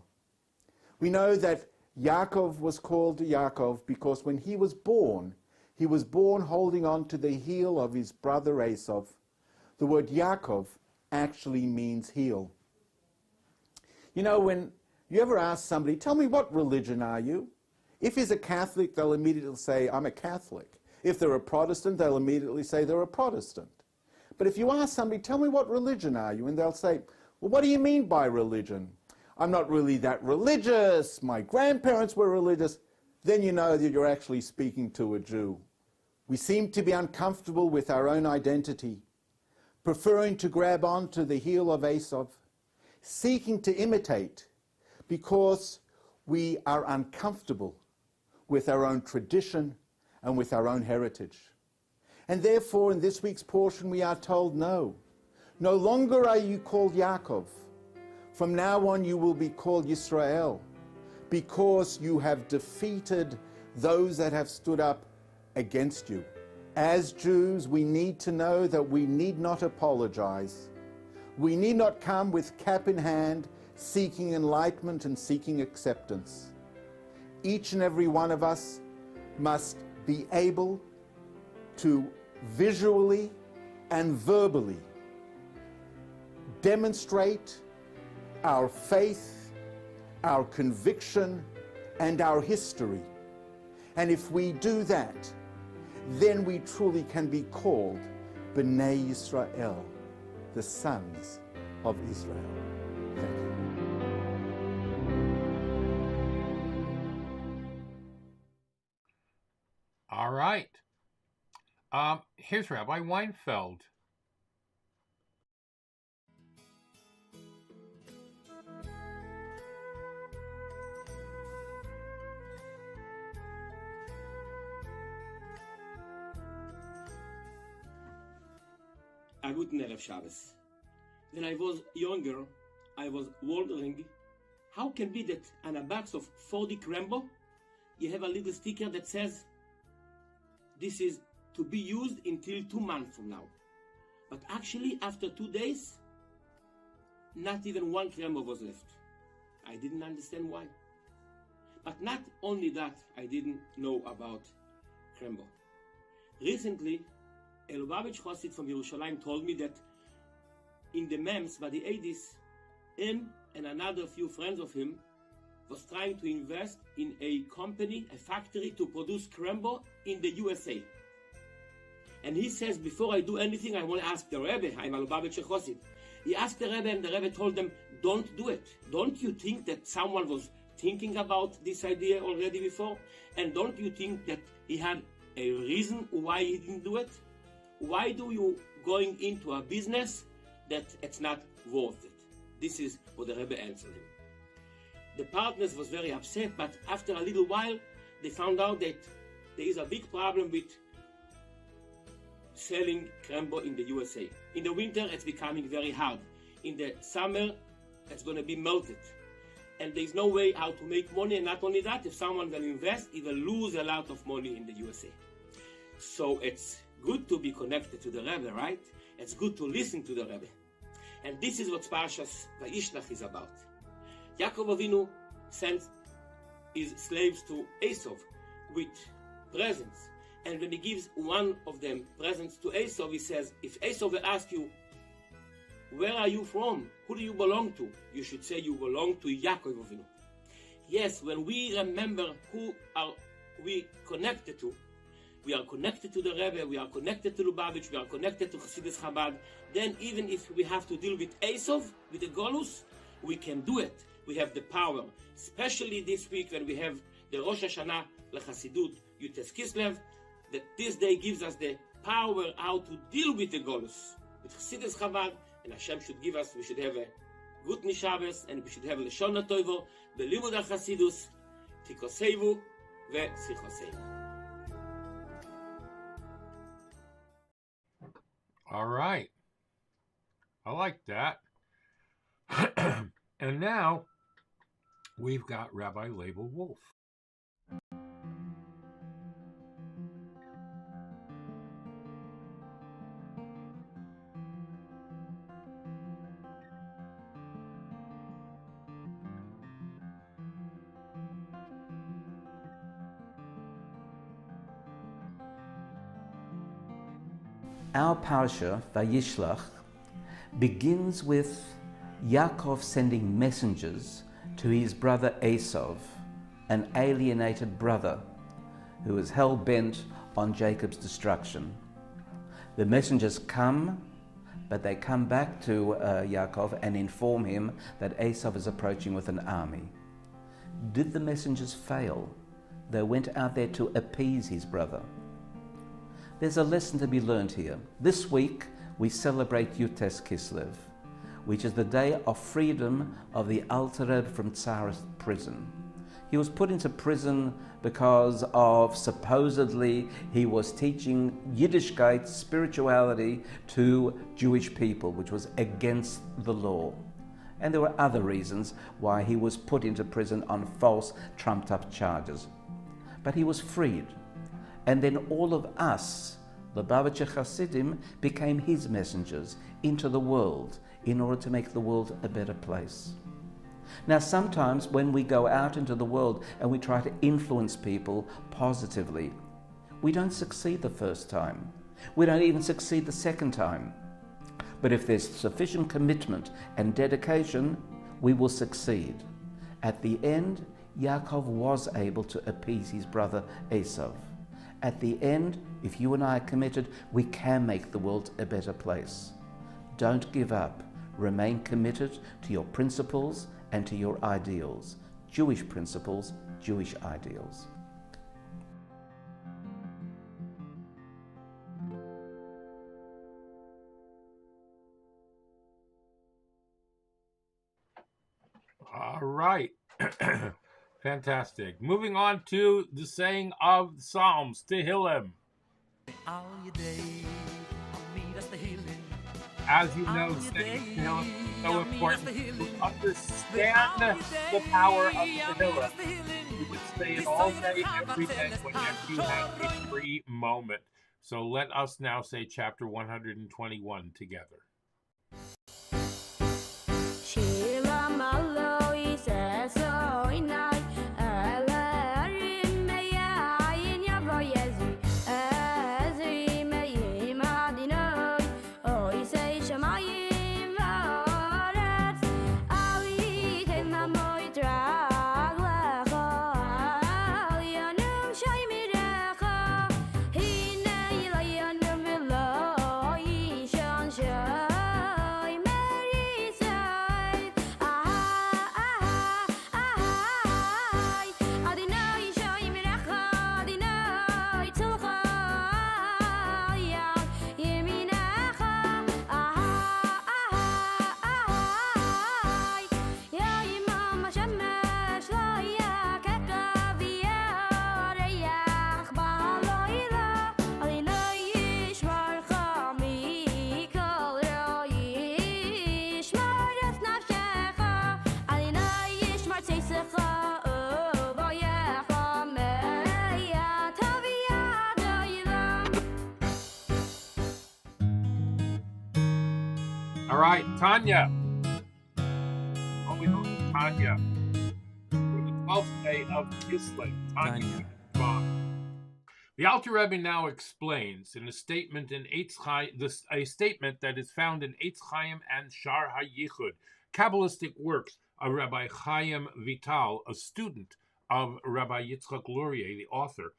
We know that Yaakov was called Yaakov because when he was born holding on to the heel of his brother Esav. The word Yaakov actually means heel. You know, when you ever ask somebody, "Tell me, what religion are you?" If he's a Catholic, they'll immediately say, "I'm a Catholic." If they're a Protestant, they'll immediately say they're a Protestant. But if you ask somebody, "Tell me, what religion are you?" and they'll say, "Well, what do you mean by religion? I'm not really that religious. My grandparents were religious," then you know that you're actually speaking to a Jew. We seem to be uncomfortable with our own identity, preferring to grab onto the heel of Esav, seeking to imitate because we are uncomfortable with our own tradition, and with our own heritage. And therefore, in this week's portion, we are told, no longer are you called Yaakov. From now on, you will be called Yisrael, because you have defeated those that have stood up against you. As Jews, we need to know that we need not apologize. We need not come with cap in hand, seeking enlightenment and seeking acceptance. Each and every one of us must be able to visually and verbally demonstrate our faith, our conviction, and our history. And if we do that, then we truly can be called B'nai Yisrael, the sons of Israel. Thank you. All right. Here's Rabbi Weinfeld. A guten Erev Shabbos. When I was younger, I was wondering how can be that on a box of 40 Krembo, you have a little sticker that says, this is to be used until 2 months from now. But actually, after 2 days, not even 1 Krembo was left. I didn't understand why. But not only that, I didn't know about Krembo. Recently, a Lubavitch Chosid from Yerushalayim told me that in the MEMS, by the 80s, him and another few friends of him was trying to invest in a company, a factory to produce Krembo in the USA. And he says, before I do anything, I want to ask the Rebbe. I'm a Lubavitcher Chosid. He asked the Rebbe, and the Rebbe told them, don't do it. Don't you think that someone was thinking about this idea already before? And don't you think that he had a reason why he didn't do it? Why do you going into a business that it's not worth it? This is what the Rebbe answered him. The partners was very upset, but after a little while, they found out that there is a big problem with selling Krembo in the USA. In the winter, it's becoming very hard. In the summer, it's going to be melted. And there's no way how to make money, and not only that, if someone will invest, he will lose a lot of money in the USA. So it's good to be connected to the Rebbe, right? It's good to listen to the Rebbe. And this is what Parshas Vayishlach is about. Yaakov Avinu sent his slaves to Esau with presents. And when he gives one of them presents to Esau, he says, if Esau will ask you, where are you from? Who do you belong to? You should say you belong to Yaakov Avinu. Yes, when we remember who are we connected to, we are connected to the Rebbe, we are connected to Lubavitch, we are connected to Chassidus Chabad, then even if we have to deal with Esau, with the Golus, we can do it. We have the power, especially this week when we have the Rosh Hashanah LeChassidut Yutes Kislev, that this day gives us the power how to deal with the Golus, with Chassidus Chabad, and Hashem should give us, we should have a good Nishabes, and we should have Leshon HaToivo, Belimud HaChassidus, Tikoseivu, Ve'sichoseivu. All right. I like that. And now we've got Rabbi Label Wolf. Our parsha, Vayishlach, begins with Yaakov sending messengers to his brother Esau, an alienated brother who is hell-bent on Jacob's destruction. The messengers come, but they come back to Yaakov and inform him that Esau is approaching with an army. Did the messengers fail? They went out there to appease his brother. There's a lesson to be learned here. This week, we celebrate Yutes Kislev, which is the day of freedom of the Alter Rebbe from Tsarist prison. He was put into prison because of supposedly he was teaching Yiddishkeit, spirituality, to Jewish people, which was against the law. And there were other reasons why he was put into prison on false, trumped-up charges. But he was freed. And then all of us, the Lubavitcher Hasidim, became his messengers into the world in order to make the world a better place. Now, sometimes when we go out into the world and we try to influence people positively, we don't succeed the first time. We don't even succeed the second time. But if there's sufficient commitment and dedication, we will succeed. At the end, Yaakov was able to appease his brother Esau. At the end, if you and I are committed, we can make the world a better place. Don't give up. Remain committed to your principles and to your ideals. Jewish principles, Jewish ideals. All right. Fantastic. Moving on to the saying of the Psalms, Tehillim. As you know, saying Tehillim is so important to understand the power of Tehillim. You would say it all day, every day, whenever you have a free moment. So let us now say chapter 121 together. All right, Tanya. Oh, we know Tanya. For the 12th day of Kislev, Tanya. The Alter Rebbe now explains in a statement in a statement that is found in Eitz Chaim and Shar HaYichud, Kabbalistic works of Rabbi Chaim Vital, a student of Rabbi Yitzchak Luria, the author,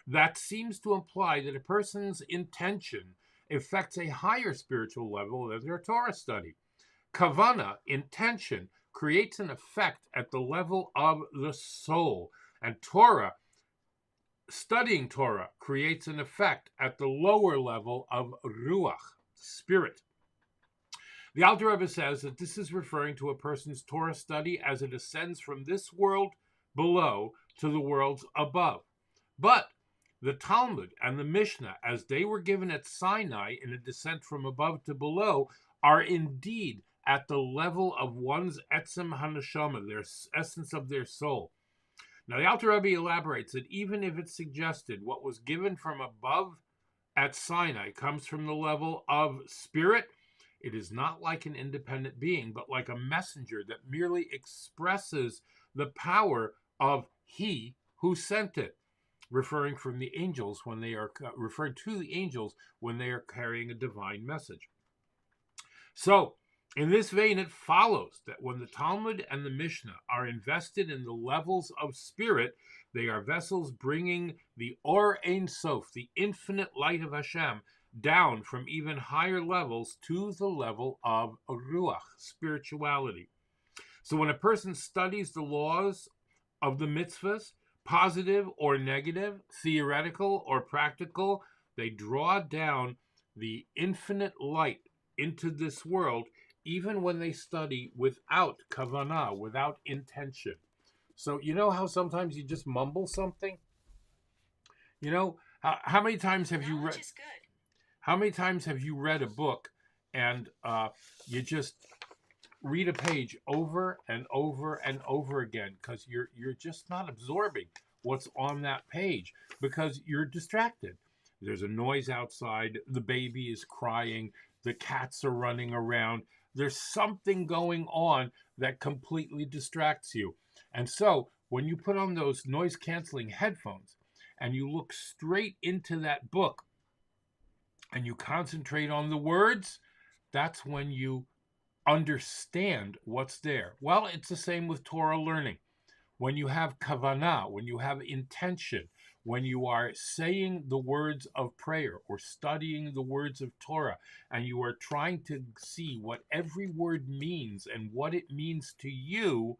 that seems to imply that a person's intention affects a higher spiritual level than their Torah study. Kavana, intention, creates an effect at the level of the soul, and Torah, studying Torah, creates an effect at the lower level of Ruach, spirit. The Alter Rebbe says that this is referring to a person's Torah study as it ascends from this world below to the worlds above. But the Talmud and the Mishnah, as they were given at Sinai in a descent from above to below, are indeed at the level of one's etzem haneshama, their essence of their soul. Now, the Alter Rebbe elaborates that even if it's suggested what was given from above at Sinai comes from the level of spirit, it is not like an independent being, but like a messenger that merely expresses the power of he who sent it, referring to the angels when they are carrying a divine message. So, in this vein, it follows that when the Talmud and the Mishnah are invested in the levels of spirit, they are vessels bringing the Or Ein Sof, the infinite light of Hashem, down from even higher levels to the level of Ruach, spirituality. So when a person studies the laws of the mitzvahs, positive or negative, theoretical or practical, they draw down the infinite light into this world, even when they study without kavanah, without intention. So you know how sometimes you just mumble something? You know, how many times have you read? How many times have you read a book and you just read a page over and over and over again because you're just not absorbing what's on that page because you're distracted. There's a noise outside, the baby is crying, the cats are running around. There's something going on that completely distracts you. And so when you put on those noise canceling headphones and you look straight into that book and you concentrate on the words, that's when you understand what's there. Well, it's the same with Torah learning. When you have kavanah, when you have intention, when you are saying the words of prayer or studying the words of Torah, and you are trying to see what every word means and what it means to you,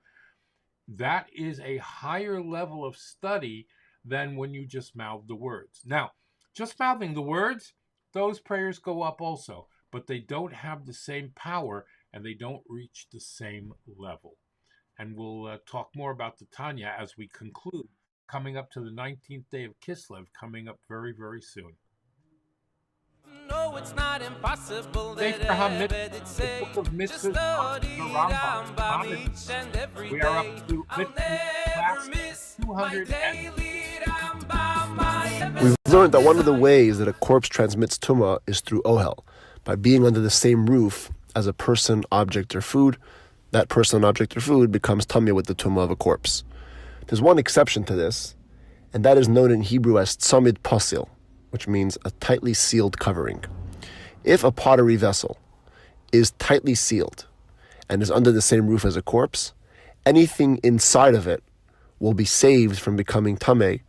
that is a higher level of study than when you just mouth the words. Now, just mouthing the words, those prayers go up also, but they don't have the same power and they don't reach the same level. And we'll talk more about the Tanya as we conclude, coming up to the 19th day of Kislev, coming up very, very soon. No, it's not impossible Thanks for the book of mitzvahs, the Rambam. We are up to class 200. We've learned that one of the ways that a corpse transmits tumah is through ohel, by being under the same roof as a person, object, or food. That person, object, or food becomes tameh with the tumah of a corpse. There's one exception to this, and that is known in Hebrew as tzamid pasil, which means a tightly sealed covering. If a pottery vessel is tightly sealed and is under the same roof as a corpse, anything inside of it will be saved from becoming tameh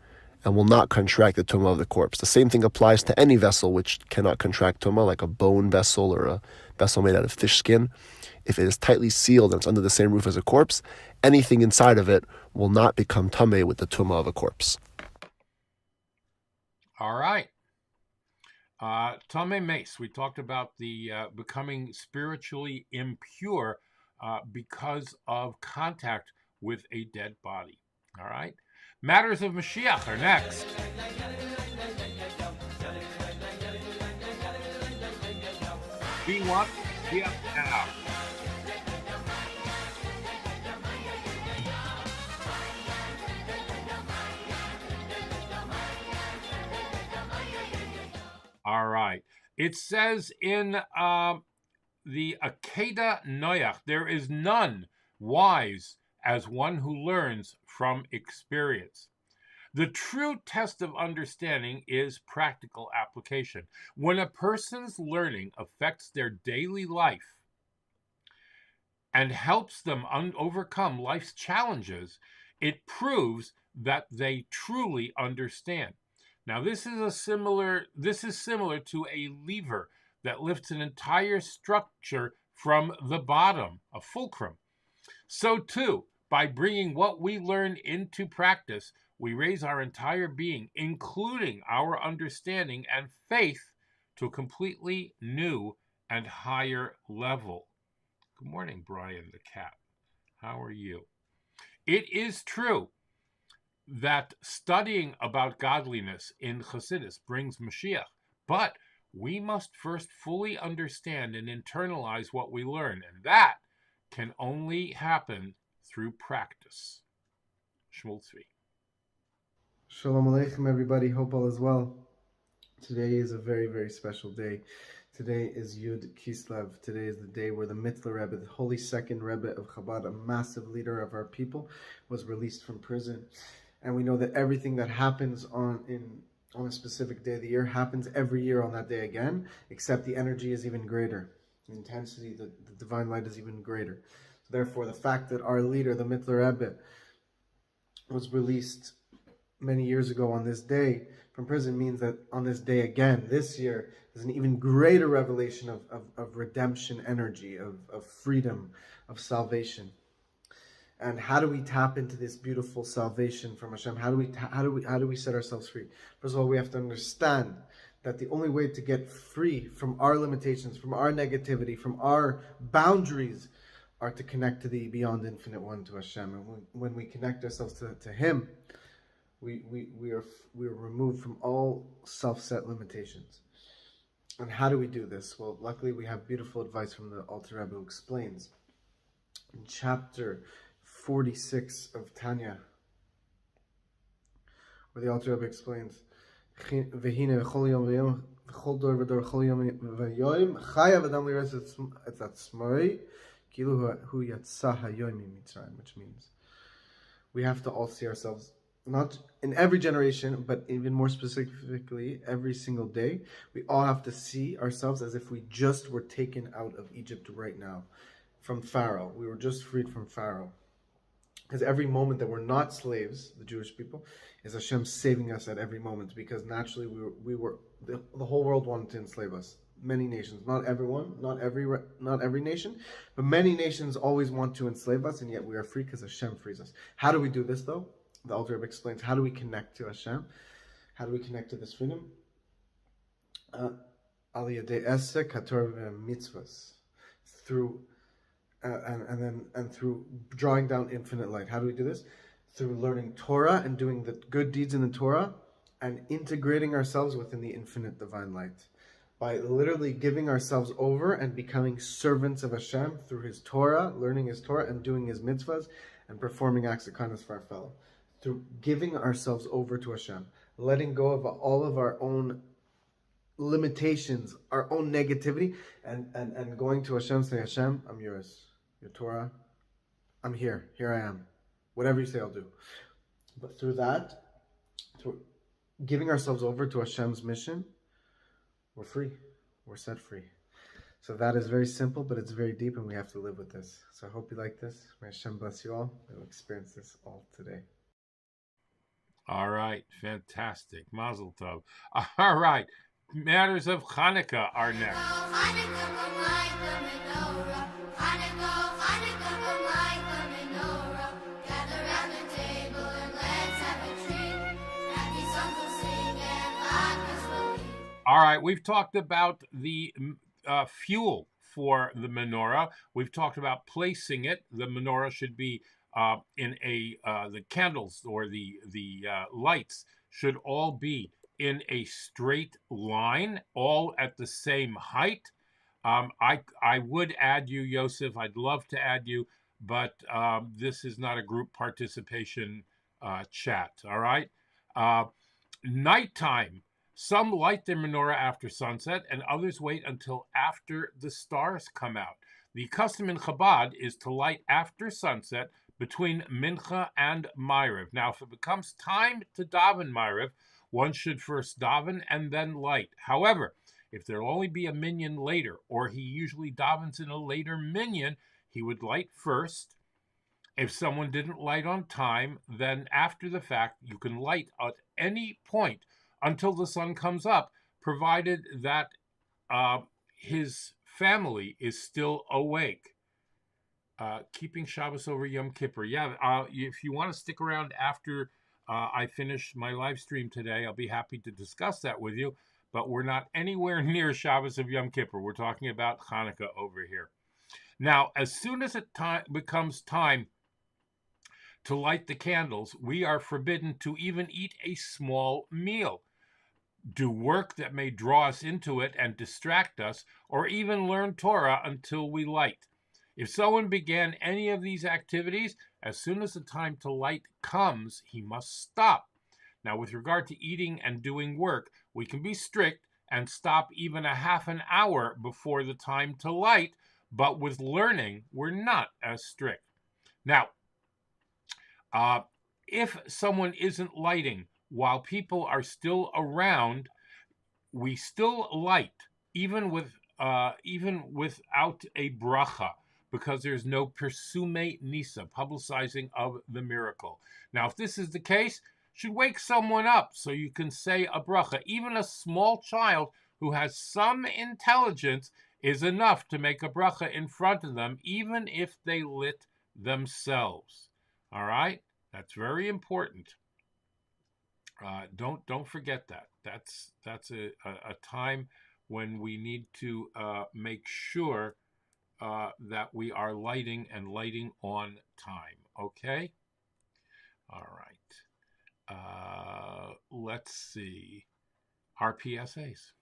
and will not contract the tumah of the corpse. The same thing applies to any vessel which cannot contract tumah, like a bone vessel or a vessel made out of fish skin. If it is tightly sealed and it's under the same roof as a corpse, anything inside of it will not become tameh with the tumah of a corpse. All right. Tameh Mace, we talked about the becoming spiritually impure because of contact with a dead body. All right. Matters of Mashiach are next. We want Mashiach now. All right. It says in the Akedah Noach, there is none wise as one who learns from experience. The true test of understanding is practical application. When a person's learning affects their daily life and helps them overcome life's challenges, it proves that they truly understand. Now, this is similar to a lever that lifts an entire structure from the bottom, a fulcrum. So too, by bringing what we learn into practice, we raise our entire being, including our understanding and faith, to a completely new and higher level. Good morning, Brian the cat. How are you? It is true that studying about godliness in Chassidus brings Mashiach, but we must first fully understand and internalize what we learn, and that can only happen through practice. Shmuel Tzvi. Shalom Aleichem, everybody. Hope all is well. Today is a very, very special day. Today is Yud Kislev. Today is the day where the Mittler Rebbe, the holy second Rebbe of Chabad, a massive leader of our people, was released from prison. And we know that everything that happens on a specific day of the year happens every year on that day again, except the energy is even greater. The intensity, the divine light is even greater. So therefore, the fact that our leader, the Mittler Rebbe, was released many years ago on this day from prison means that on this day again, this year, there's an even greater revelation of redemption energy, of freedom, of salvation. And how do we tap into this beautiful salvation from Hashem? How do we set ourselves free? First of all, we have to understand that the only way to get free from our limitations, from our negativity, from our boundaries are to connect to the beyond infinite one, to Hashem. And when we connect ourselves to Him, we are removed from all self-set limitations. And how do we do this? Well, luckily we have beautiful advice from the Alter Rebbe, who explains in chapter 46 of Tanya, where the Alter Rebbe explains, "V'hine v'chol yom v'yom v'chol dor v'dor chol yom v'yom chayav adam liras et atzmai kilu hu yatsa hayom mitzrayim," which means we have to all see ourselves, not in every generation, but even more specifically, every single day. We all have to see ourselves as if we just were taken out of Egypt right now, from Pharaoh. We were just freed from Pharaoh. Because every moment that we're not slaves, the Jewish people, is Hashem saving us at every moment. Because naturally, the whole world wanted to enslave us. Many nations, not everyone, not every nation, but many nations always want to enslave us, and yet we are free because Hashem frees us. How do we do this, though? The Alter Rebbe explains, how do we connect to Hashem? How do we connect to this freedom? Aliyah de esse kator mitzvahs, through and through drawing down infinite light. How do we do this? Through learning Torah and doing the good deeds in the Torah and integrating ourselves within the infinite divine light. By literally giving ourselves over and becoming servants of Hashem through His Torah, learning His Torah and doing His mitzvahs and performing acts of kindness for our fellow. Through giving ourselves over to Hashem, letting go of all of our own limitations, our own negativity, and going to Hashem, saying, Hashem, I'm yours. Your Torah, I'm here. Here I am. Whatever you say, I'll do. But through that, through giving ourselves over to Hashem's mission, we're free. We're set free. So that is very simple, but it's very deep, and we have to live with this. So I hope you like this. May Hashem bless you all. We'll experience this all today. All right. Fantastic. Mazel tov. All right. Matters of Chanukah are next. All right, we've talked about the fuel for the menorah. We've talked about placing it. The menorah should be in the candles or the lights should all be in a straight line, all at the same height. I would add you, Yosef. I'd love to add you, but this is not a group participation chat, all right? Nighttime. Some light their menorah after sunset, and others wait until after the stars come out. The custom in Chabad is to light after sunset between Mincha and Ma'ariv. Now, if it becomes time to daven Ma'ariv, one should first daven and then light. However, if there will only be a minyan later, or he usually davens in a later minyan, he would light first. If someone didn't light on time, then after the fact, you can light at any point until the sun comes up, provided that his family is still awake. Keeping Shabbos over Yom Kippur. Yeah, if you want to stick around after I finish my live stream today, I'll be happy to discuss that with you. But we're not anywhere near Shabbos of Yom Kippur. We're talking about Chanukah over here. Now, as soon as it becomes time to light the candles, we are forbidden to even eat a small meal, do work that may draw us into it and distract us, or even learn Torah until we light. If someone began any of these activities, as soon as the time to light comes, he must stop. Now, with regard to eating and doing work, we can be strict and stop even a half an hour before the time to light, but with learning, we're not as strict. Now, if someone isn't lighting while people are still around, we still light, even without a bracha, because there's no persume nisa, publicizing of the miracle. Now, if this is the case, should wake someone up so you can say a bracha. Even a small child who has some intelligence is enough to make a bracha in front of them, even if they lit themselves. All right? That's very important. Don't forget that. That's a time when we need to make sure that we are lighting and lighting on time. Okay? All right. Let's see. Our PSAs.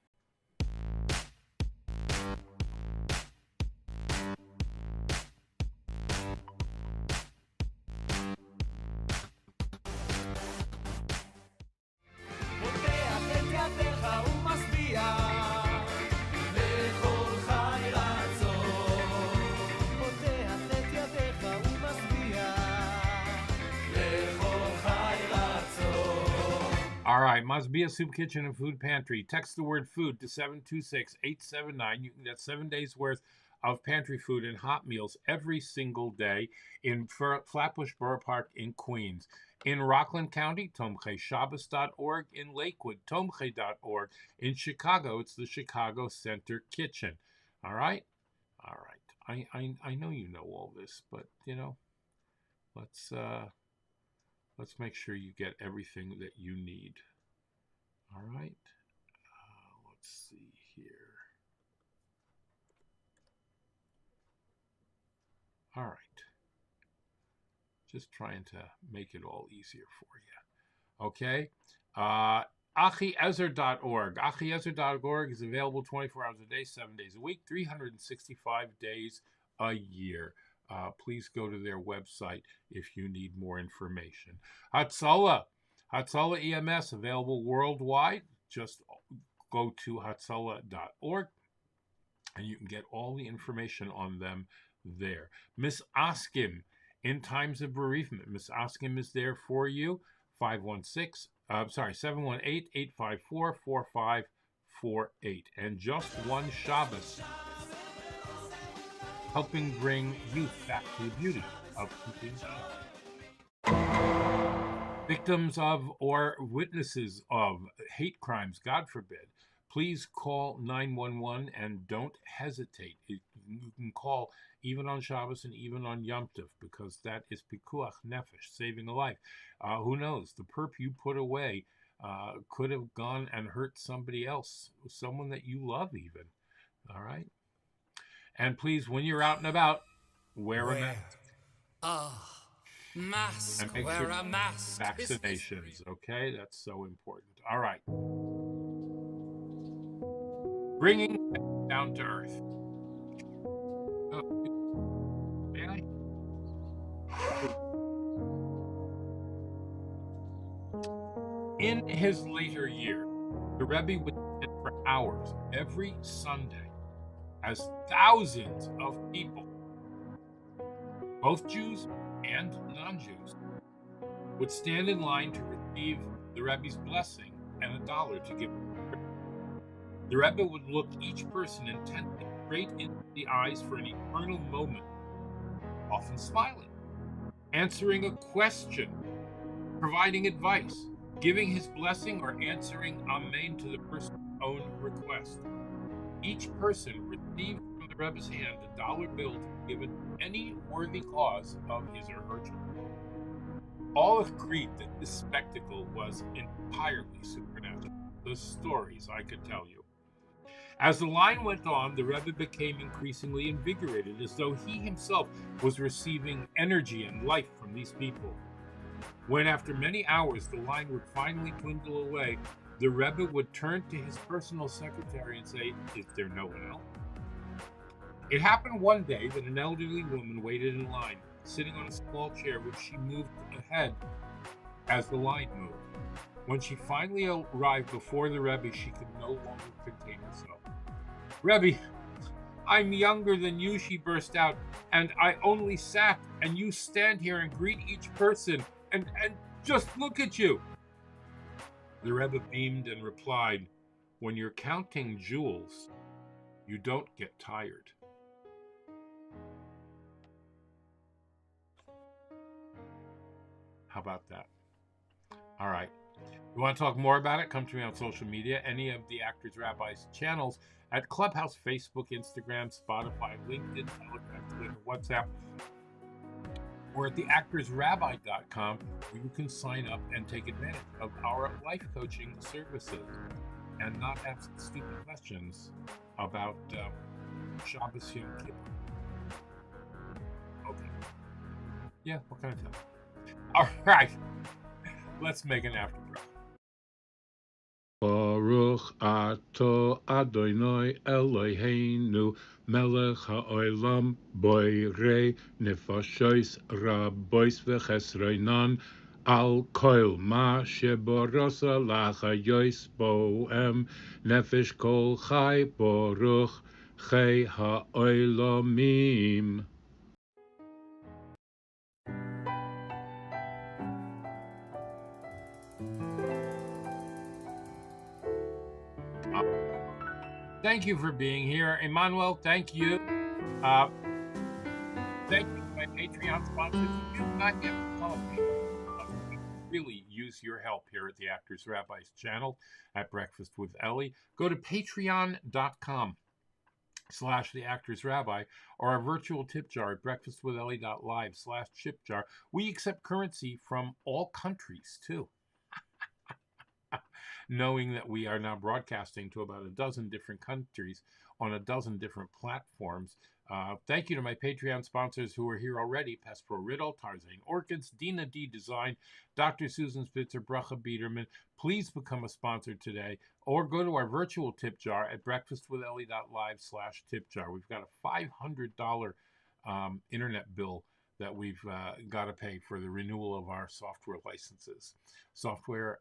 All right, must be a soup kitchen and food pantry. Text the word food to 726-879. You can get 7 days worth of pantry food and hot meals every single day in Flatbush Borough Park in Queens. In Rockland County, tomcheshabbos.org. In Lakewood, tomche.org. In Chicago, it's the Chicago Center Kitchen. All right? All right. I know you know all this, but, let's make sure you get everything that you need. All right. Let's see here. All right. Just trying to make it all easier for you. Okay. Achiezer.org. Achiezer.org is available 24 hours a day, 7 days a week, 365 days a year. Please go to their website if you need more information. Hatzalah EMS, available worldwide. Just go to hatzalah.org and you can get all the information on them there. Miss Askim, in times of bereavement, Miss Askim is there for you. 718-854-4548. And just one Shabbos, helping bring youth back to the beauty of keeping Shabbat. Victims of or witnesses of hate crimes, God forbid, please call 911 and don't hesitate. You can call even on Shabbos and even on Yom Tov, because that is pikuach nefesh, saving a life. Who knows? The perp you put away could have gone and hurt somebody else, someone that you love even. All right? And please, when you're out and about, wear a mask. Mask. And make Wear sure a mask. vaccinations, okay? That's so important. All right. Bringing it down to earth. May I? In his later years, the Rebbe would sit for hours every Sunday as thousands of people, both Jews and non-Jews, would stand in line to receive the Rebbe's blessing and $1 to give. The Rebbe would look each person intently straight into the eyes for an eternal moment, often smiling, answering a question, providing advice, giving his blessing, or answering Amen to the person's own request. Each person received from the Rebbe's hand $1 bill to be given to any worthy cause of his or her choice. All agreed that this spectacle was entirely supernatural. The stories I could tell you. As the line went on, the Rebbe became increasingly invigorated, as though he himself was receiving energy and life from these people. When, after many hours, the line would finally dwindle away, the Rebbe would turn to his personal secretary and say, "Is there no one else?" It happened one day that an elderly woman waited in line, sitting on a small chair which she moved ahead as the line moved. When she finally arrived before the Rebbe, she could no longer contain herself. "Rebbe, I'm younger than you," she burst out, "and I only sat, and you stand here and greet each person, and just look at you." The Rebbe beamed and replied, "When you're counting jewels, you don't get tired." How about that? All right. You want to talk more about it? Come to me on social media, any of the Actors Rabbi's channels at Clubhouse, Facebook, Instagram, Spotify, LinkedIn, Telegram, Twitter, WhatsApp, or at theactorsrabbi.com, where you can sign up and take advantage of our life coaching services and not ask stupid questions about Shabbos Yom Kippur. Yeah, what can I tell you? All right, let's make an after prayer. Baruch ato Adonai Eloheinu melech ha'olam boirei nefashos rabois v'chesronan al kol ma sheborasa lachayos bohem nefesh kol chai baruch chai ha'olamim. Thank you for being here. Emmanuel, thank you. Thank you to my Patreon sponsors. If you've not yet become a Patreon, we really use your help here at the Actors Rabbi's channel at Breakfast with Ellie. Go to patreon.com/The Actors Rabbi or our virtual tip jar at breakfastwithellie.live/tip jar. We accept currency from all countries too. Knowing that we are now broadcasting to about a dozen different countries on a dozen different platforms. Thank you to my Patreon sponsors who are here already: Pespro Riddle, Tarzan Orchids, Dina D Design, Dr. Susan Spitzer, Bracha Biederman. Please become a sponsor today or go to our virtual tip jar at breakfastwithellie.live/tip jar. We've got a $500 internet bill that we've got to pay for the renewal of our software licenses. Software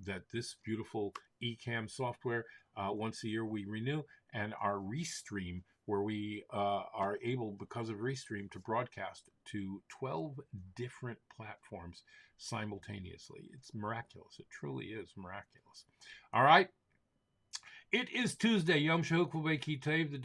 that this beautiful eCam software, once a year we renew, and our Restream, where we are able, because of Restream, to broadcast to 12 different platforms simultaneously. It's miraculous. It truly is miraculous. All right. It is Tuesday, Yom Shehukvu Be'Kitev, the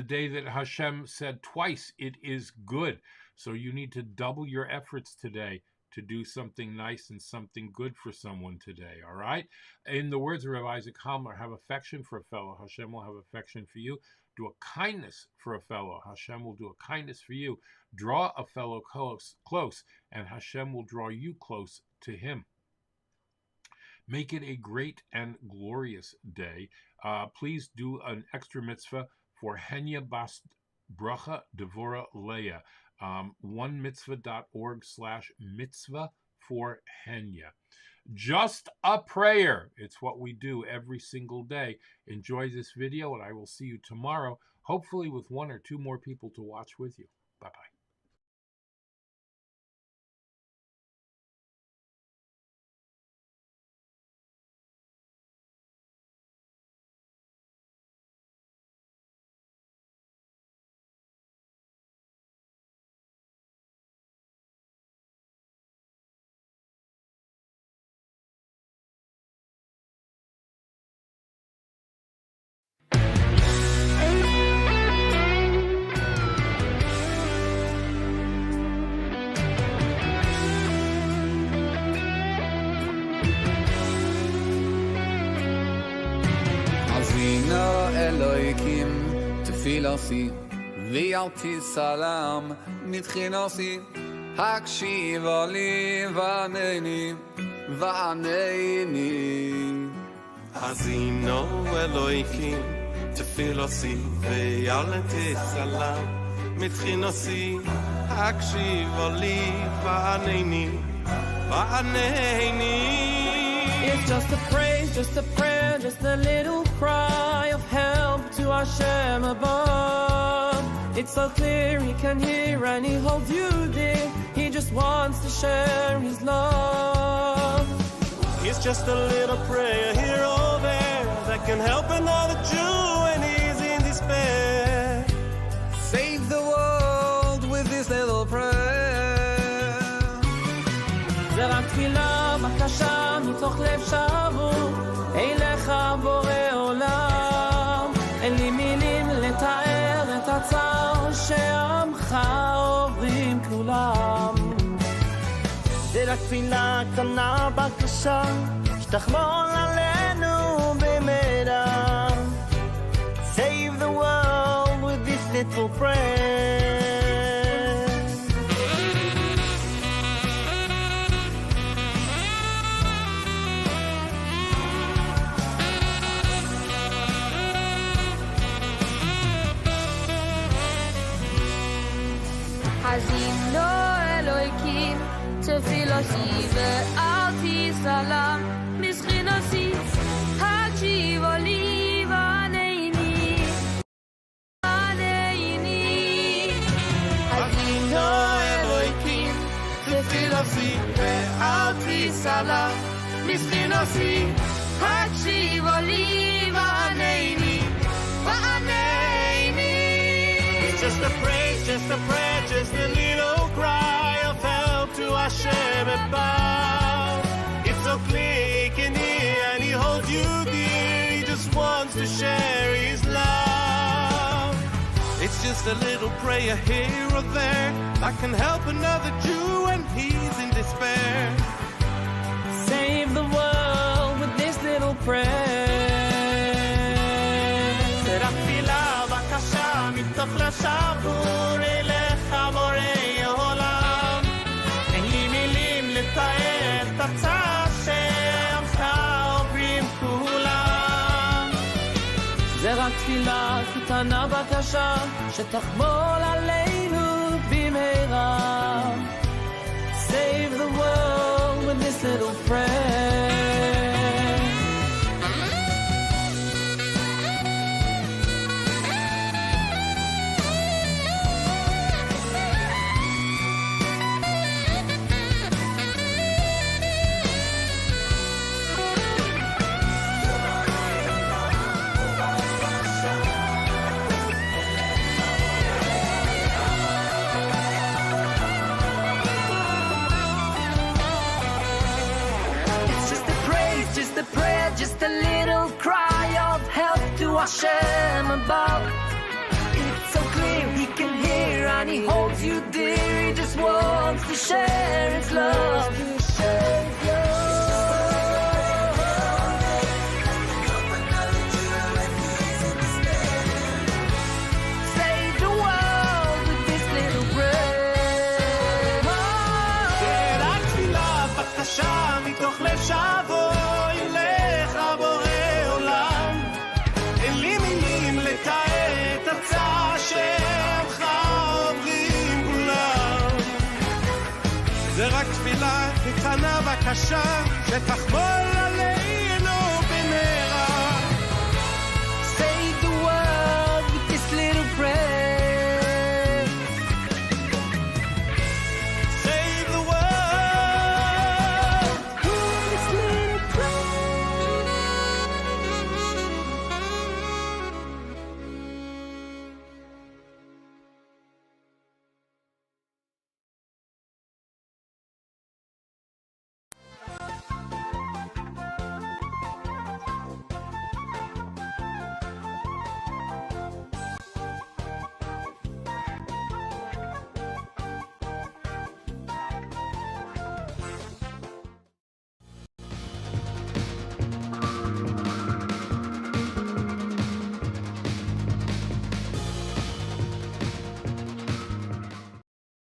day that Hashem said twice, it is good. So you need to double your efforts today to do something nice and something good for someone today, all right? In the words of Rabbi Isaac Halmer, have affection for a fellow. Hashem will have affection for you. Do a kindness for a fellow. Hashem will do a kindness for you. Draw a fellow close, and Hashem will draw you close to him. Make it a great and glorious day. Please do an extra mitzvah for Henya Bas Bracha Devora Leah. onemitzvah.org/mitzvah for Henya. Just a prayer. It's what we do every single day. Enjoy this video, and I will see you tomorrow, hopefully with one or two more people to watch with you. Bye-bye. Elohim tefilasi v'yalti salam mitchinasi hakshiv ali v'aneni Azino Elohim tefilasi v'yalti salam mitchinasi hakshiv ali v'aneni. It's just a praise, just a prayer, just a little cry of help to Hashem above. It's so clear he can hear and he holds you dear. He just wants to share his love. It's just a little prayer here or there that can help another Jew when he's in despair. Save the world with this little prayer. זה רק תפילה, בקשה, מתוך לב שבור, אליך בורא עולם. אין לי מילים לתאר את הצער שעמך עוברים כולם. זה רק תפילה קטנה, בקשה, שתחמול עלינו במהרה. Save the world with this little prayer. Hazino Eloikim, Tefilasi ve'alti salam, Mischinasi, Hakshivoli vaneini, vaneini. Hazino Eloikim, Tefilasi ve'alti salam, Mischinasi, Hakshivoli vaneini, vaneini. It's just a praise, just a prayer, just a little cry of help to Hashem above. It's so clear he can hear and he holds you dear. He just wants to share his love. It's just a little prayer here or there that can help another Jew when he's in despair. Save the world with this little prayer. מתוך לשבור אליך בורא העולם, אין לי מילים לתאר את הצער שעמך עוברים כולם. זה רק תפילה קטנה בקשה שתחמול עלינו במהרה. Save the world with this little prayer. Just a little cry of help to Hashem above. It's so clear he can hear and he holds you dear. He just wants to share his love. Save the world with this little prayer. זה רק תפילה, בקשה מתוך לב שבור. זה רק תפילה קטנה בקשה שתחמול